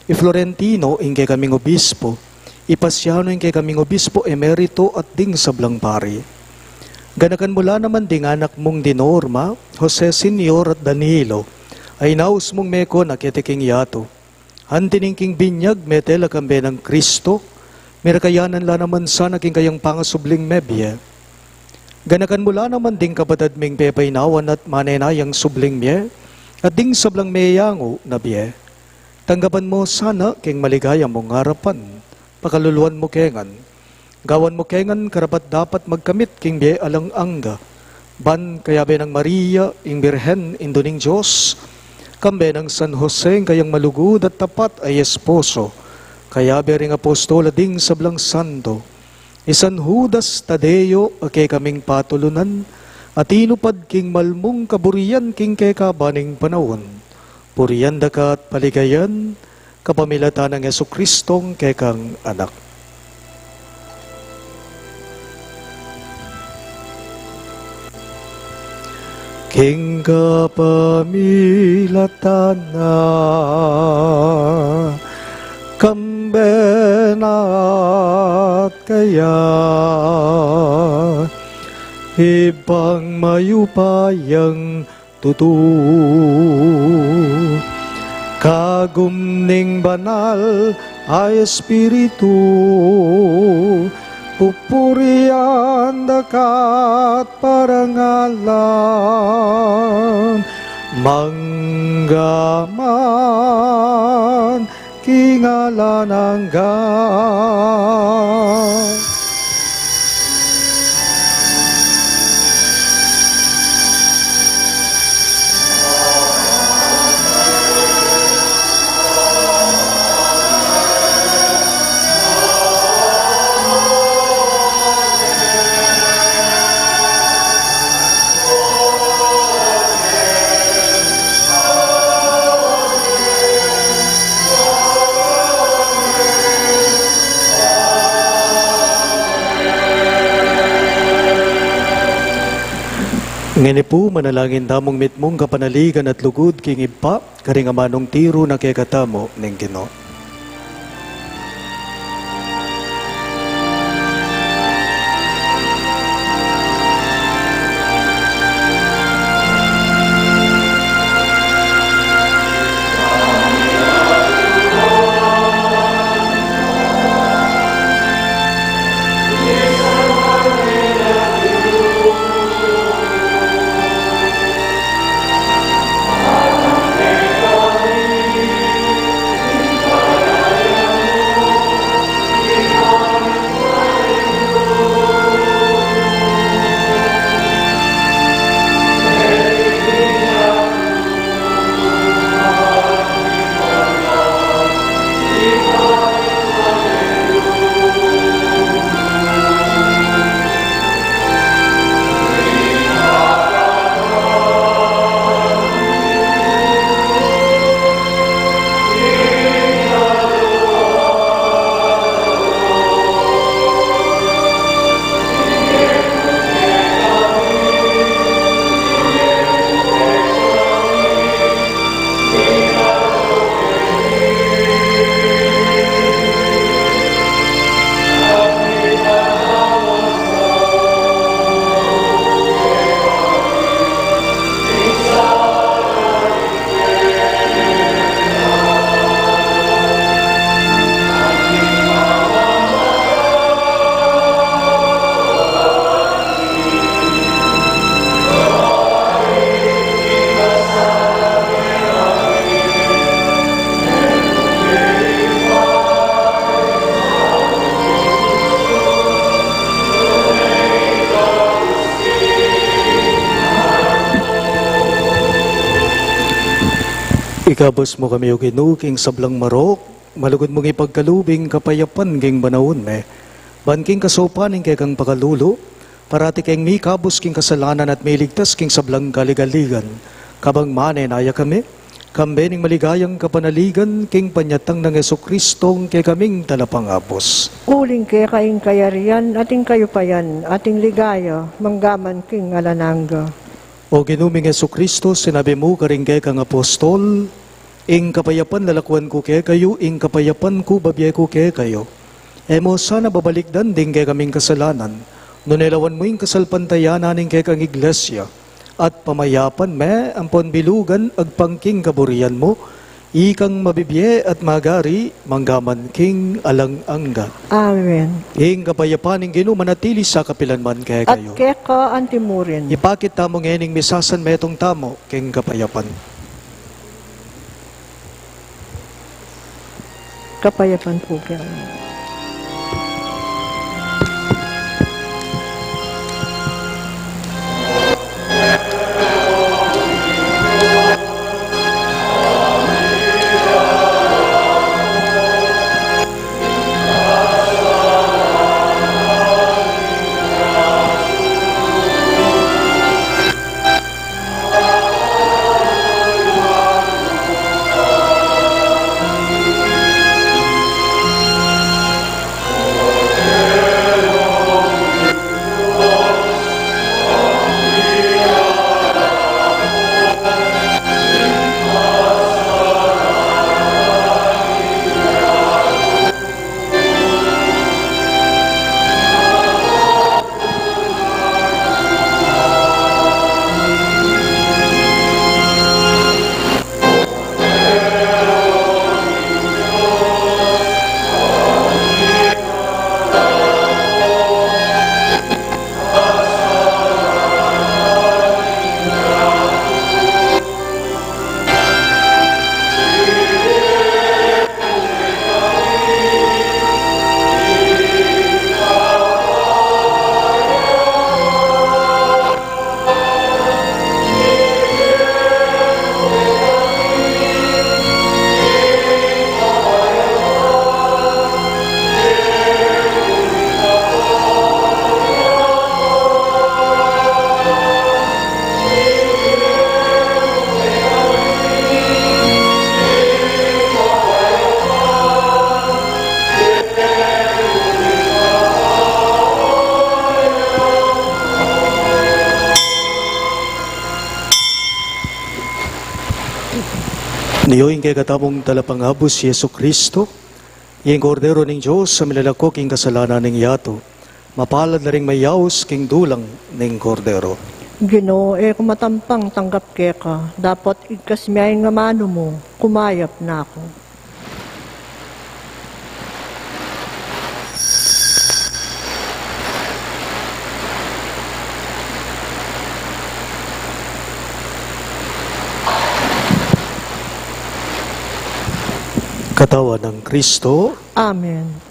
i Florentino ing kay kaming Obispo, ipasyano ing kay kaming Obispo emerito at ding sablang pari. Ganakan mula naman ding anak mong Dinorma, Jose Senior at Danilo, ay naus mong meko nakitiking yato. Hantining king binyag metela kambe ng Kristo, mirakayanan la naman sa naking kayang pangasubling mebye. Ganakan mula naman ding kapatad ming pepaynawan at manenayang subling mye, at ding sablang meyango na biye. Tanggapan mo sana king maligaya mong harapan, pakaluluan mo kengan. Gawan mo kengan karapat dapat magkamit king biye alang angga. Ban kayabe ng Maria, ing Birhen, induning Diyos, kambe ng San Jose, kayang malugod at tapat ay esposo, kayabe ring apostol ding sablang santo, isan Judas Tadeo, kay kaming patulunan, at inupad king malmong kaburian king kekabaning panahon. Puriyan dakat paligayan, kapamilatan ng Yesu-Kristong kekang anak. King kapamilatan na, kambenat kaya, ibang mayupayang tutu, kagumning banal ay espiritu, pupurian dakat parangalan, manggaman kingalan hanggan. Ngini po, manalangin damong mitmong kapanaligan at lugod king ipa, karingamanong tiro na kekatamo ng Ginoo. Ikabos mo kami o Ginoo king sablang marok, malugod mong ipagkalubing kapayapan king banawon me. Banking kasopaning kay kang pakalulo, parati keng mi kabos king kasalanan at may ligtas king sablang kaligaligan. Kabang mane naya kami, kambening maligayang kapanaligan king panyatang ng Jesucristong kay kaming talapangapos. Uling kay kaing kayarian, ating kayupayan, ating ligaya, manggaman king alananga. O ginuming Jesucristo, sinabi mo karing kay kang apostol, ing kapayapan lalakwan ko kay kayo, ing kapayapan ko babye ko kay kayo. Amos, sana babalikdan din kay kaming kasalanan, nunilawan mo ing kasalpantayanan ing kay kang iglesia, at pamayapan me ang ponbilugan agpangking kaburian mo, ikang mabibye at magari, manggaman king alang-angga. Amen. Ing kapayapan ing Ginoo manatili sa kapilanman kay At kayo. keka antimurin. Ipakit tamo ngening misasan metong tamo king kapayapan. Kapayapan po kaya. Niyoing kay katamong talapangabos si Yesu Kristo, yung kordero ng Diyos sa milalakok king kasalanan ng yato, mapalad na rin mayaos king dulang ng kordero. Ginoo, kumatampang tanggap keka, dapat ikasmiyay nga mano mo, kumayap na ako. Katawan ng Kristo, Amen.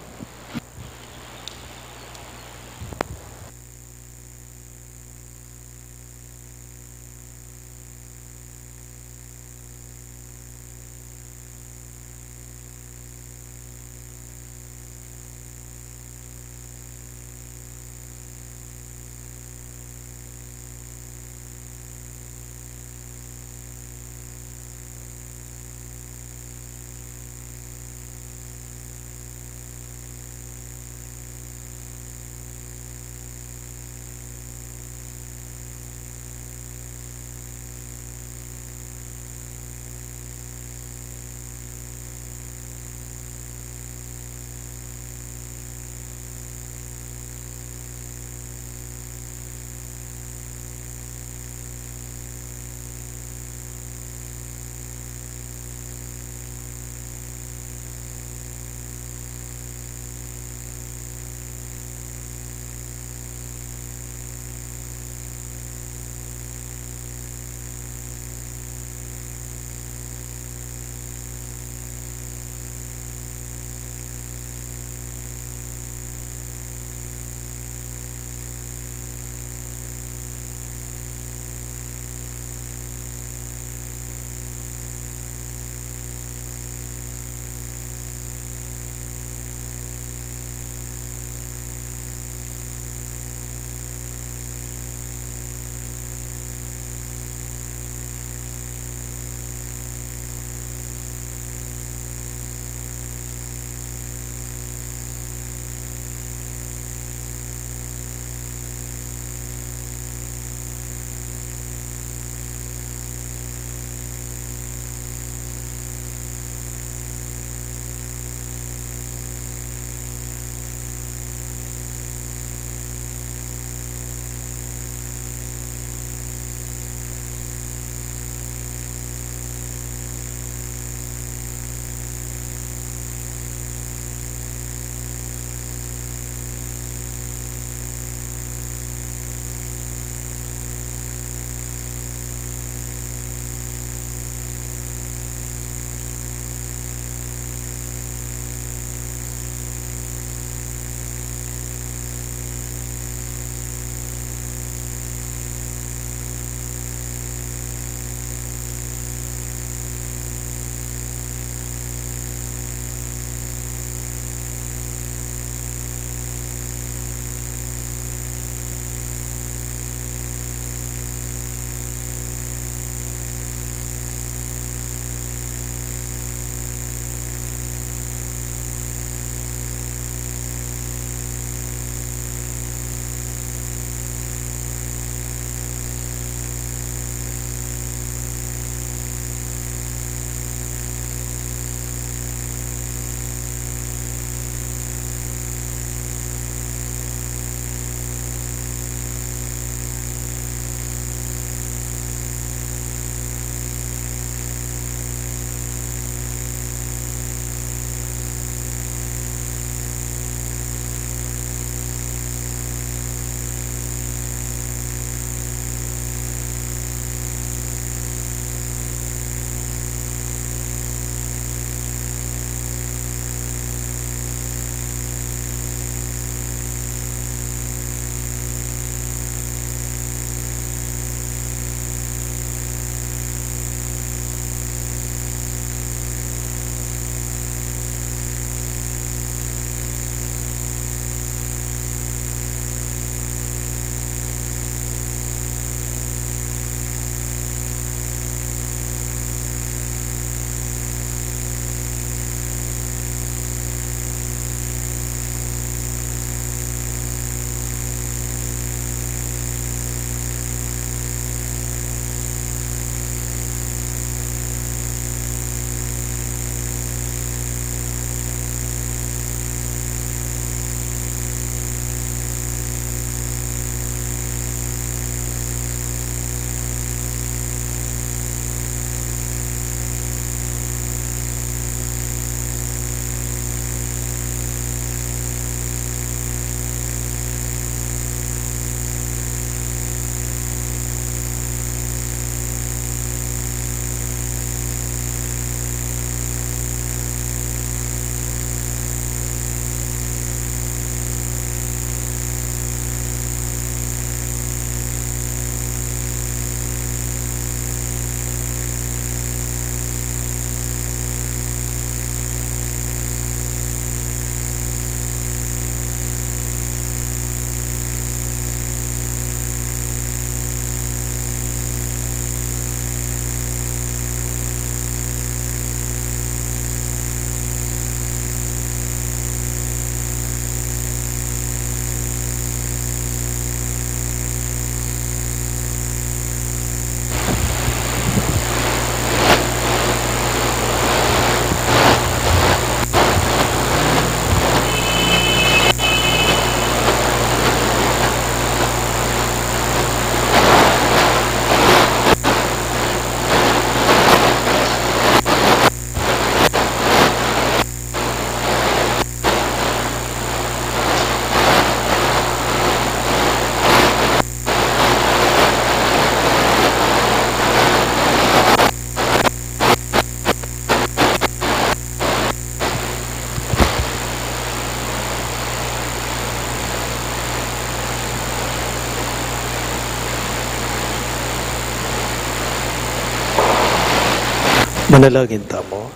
Manalangin tamo.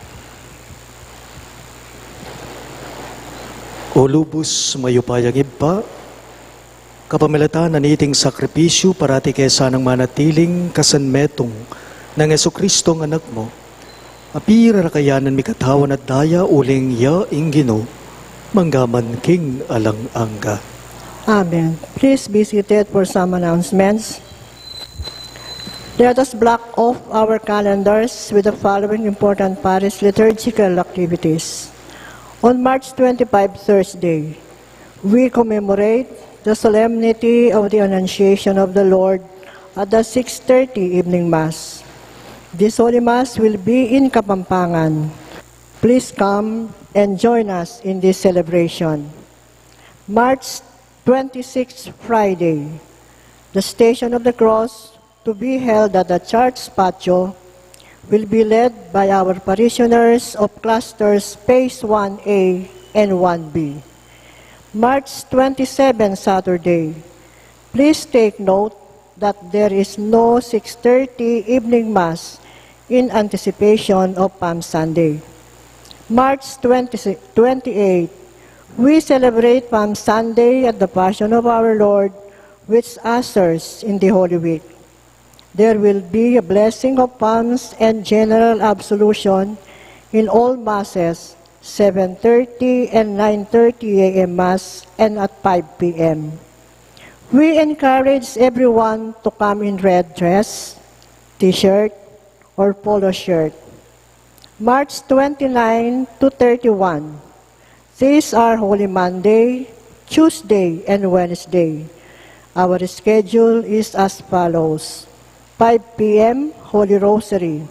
O lubos mayupayang iba, kapamilatan na niting sakripisyo parati kesa ng manatiling kasanmetong ng Jesucristong anak mo, apira rakayanan mi katawan at daya uling ya ingino, manggaman king alang angga. Amen. Please be seated for some announcements. Let us block off our calendars with the following important parish liturgical activities. On March 25, Thursday, we commemorate the solemnity of the Annunciation of the Lord at the 6:30 evening Mass. This Holy Mass will be in Kapampangan. Please come and join us in this celebration. March 26, Friday, the Station of the Cross to be held at the church patio will be led by our parishioners of clusters Phase 1A and 1B. March 27, Saturday. Please take note that there is no 6:30 evening Mass in anticipation of Palm Sunday. March 28, we celebrate Palm Sunday at the Passion of our Lord, which ushers in the Holy Week. There will be a blessing of palms and general absolution in all Masses, 7:30 and 9:30 a.m. Mass, and at 5 p.m. We encourage everyone to come in red dress, t-shirt, or polo shirt. March 29 to 31. These are Holy Monday, Tuesday, and Wednesday. Our schedule is as follows. 5 p.m., Holy Rosary.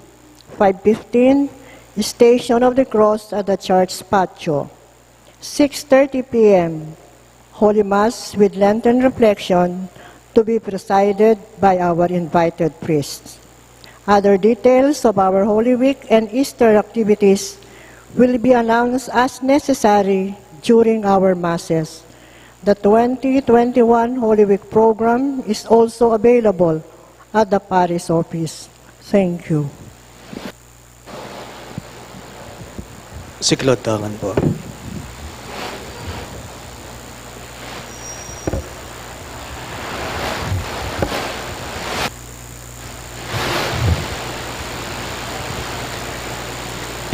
5:15, Station of the Cross at the church patio. 6:30 p.m., Holy Mass with Lenten reflection to be presided by our invited priests. Other details of our Holy Week and Easter activities will be announced as necessary during our Masses. The 2021 Holy Week program is also available at the Parish office. Thank you. Siklod tangan po.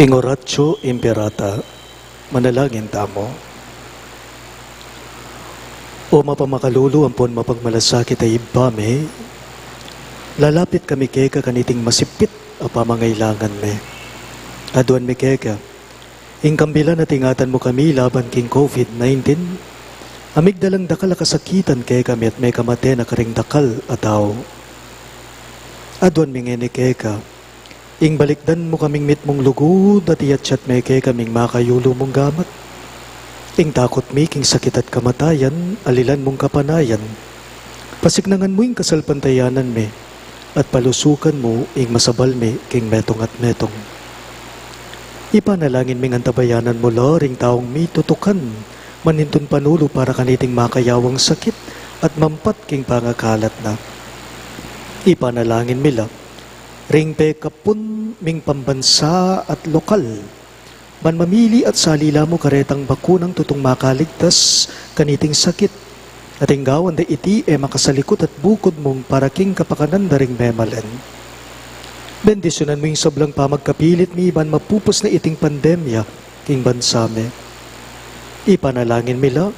Ingoratio imperata, manalangin tamo. O mapamakalulu ampon mapagmalasakit ay ibame, lalapit kami keka kaniting masipit a pamangailangan me. Aduan mi keka, ingkambilan at ingatan mo kami laban king COVID-19, amigdalang dakal kasakitan keka kami at may kamate na karing dakal ataw. Aduan mi ngeni keka, ing balikdan mo kaming mitmong lugod at iyatsyat may keka kaming makayulo mong gamat. Ing takot mi king sakit at kamatayan, alilan mong kapanayan, pasignangan mo ing kasalpantayanan me, at palusukan mo ing masabal me king metong at metong. Ipanalangin ming antabayanan mo laring taong mi tutukan, manintun panulo para kaniting makayawang sakit at mampat king pangakalat na. Ipanalangin mila, ring pekapun ming pambansa at lokal, man mamili at salila mo karetang bakunang tutong makaligtas kaniting sakit, at inggawan da iti makasalikot at bukod mong para king kapakanan da ring memalen. Bendisyonan mo yung sablang pamagkapilit mi iban mapupos na iting pandemya king bansame. Ipanalangin mila,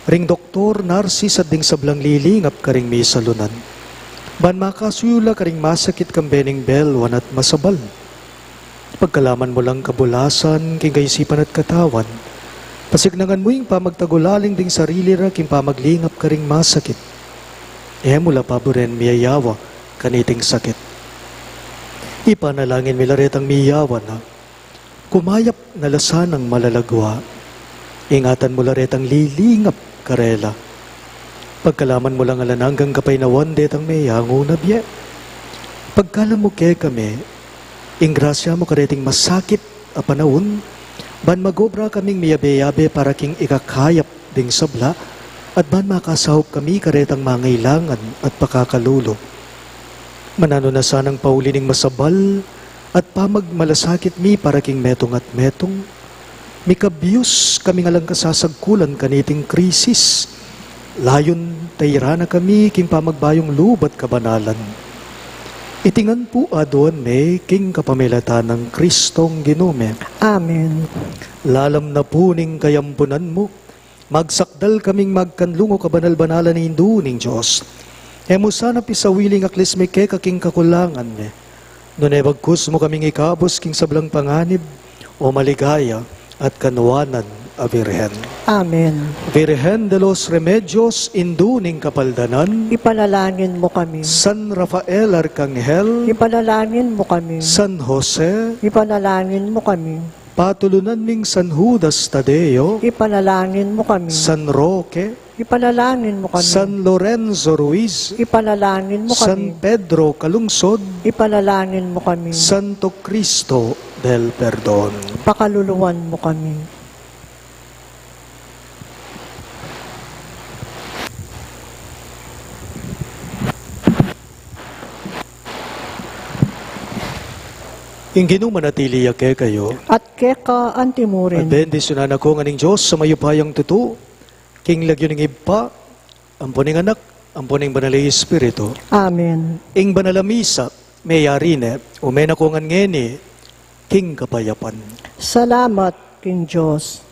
ring doktor, narsis at ding sablang lilingap karing may salunan. Ban makasuyula karing masakit kambening belwan at masabal. Pagkalaman mo lang kabulasan king kaisipan at katawan, pasignangan mo yung pamagtagulaling ding sarili ra king pamaglingap karing masakit. Mula paboren miyayawa kaniting sakit. Ipanalangin milaretang miyawa na kumayap na lasanang malalagwa. Ingatan mo laretang lilingap karela. Pagkalaman mo lang alananggang kapaynawan detang miyango na biye. Pagkalam mo kaya kami, ingrasya mo kareting masakit a panahon, ban magobra kaming miyabe-yabe para king ikakayap ding sabla, at ban makasahop kami karetang mangailangan at pakakalulo. Manano na sanang paulining masabal, At pamagmalasakit mi para king metong at metong, mi kabiyos kami nga lang kasasagkulan kaniting krisis. Layon tayra na kami king pamagbayong lubat kabanalan. Itingan po adon me king kapamilatan ng Kristong Ginome. Amen. Lalam na po ning kayampunan mo, magsakdal kaming magkanlungo kabanal-banalan ni Hindu ning Diyos. Amos sana pisawiling aklis me ke kaking kakulangan me. Nune bagkus mo kaming ikabos king sablang panganib o maligaya at kanuwanan a Virhen. Amen. Virhen de los Remedios, Hindu ning kapaldanan, Ipanalangin mo kami. San Rafael Arcangel, Ipanalangin mo kami. San Jose, Ipanalangin mo kami. patulunan ning San Judas Tadeo, Ipanalangin mo kami. San Roque, Ipanalangin mo kami. San Lorenzo Ruiz, Ipanalangin mo San kami. Pedro Calungsod, Ipanalangin mo kami. Santo Cristo del Perdon. Pakaluluwan mo kami. Inginu manatili yake kayo, At keka at antimurin. bendisyonan ako nga ning Diyos sa mayupayang tutu, king lagyo ning ipa, ampuning anak, ampuning banalay Espiritu, Amen. ing banalamisa, mayarine, umen ako nga ngeni, king kapayapan. Salamat, King Diyos.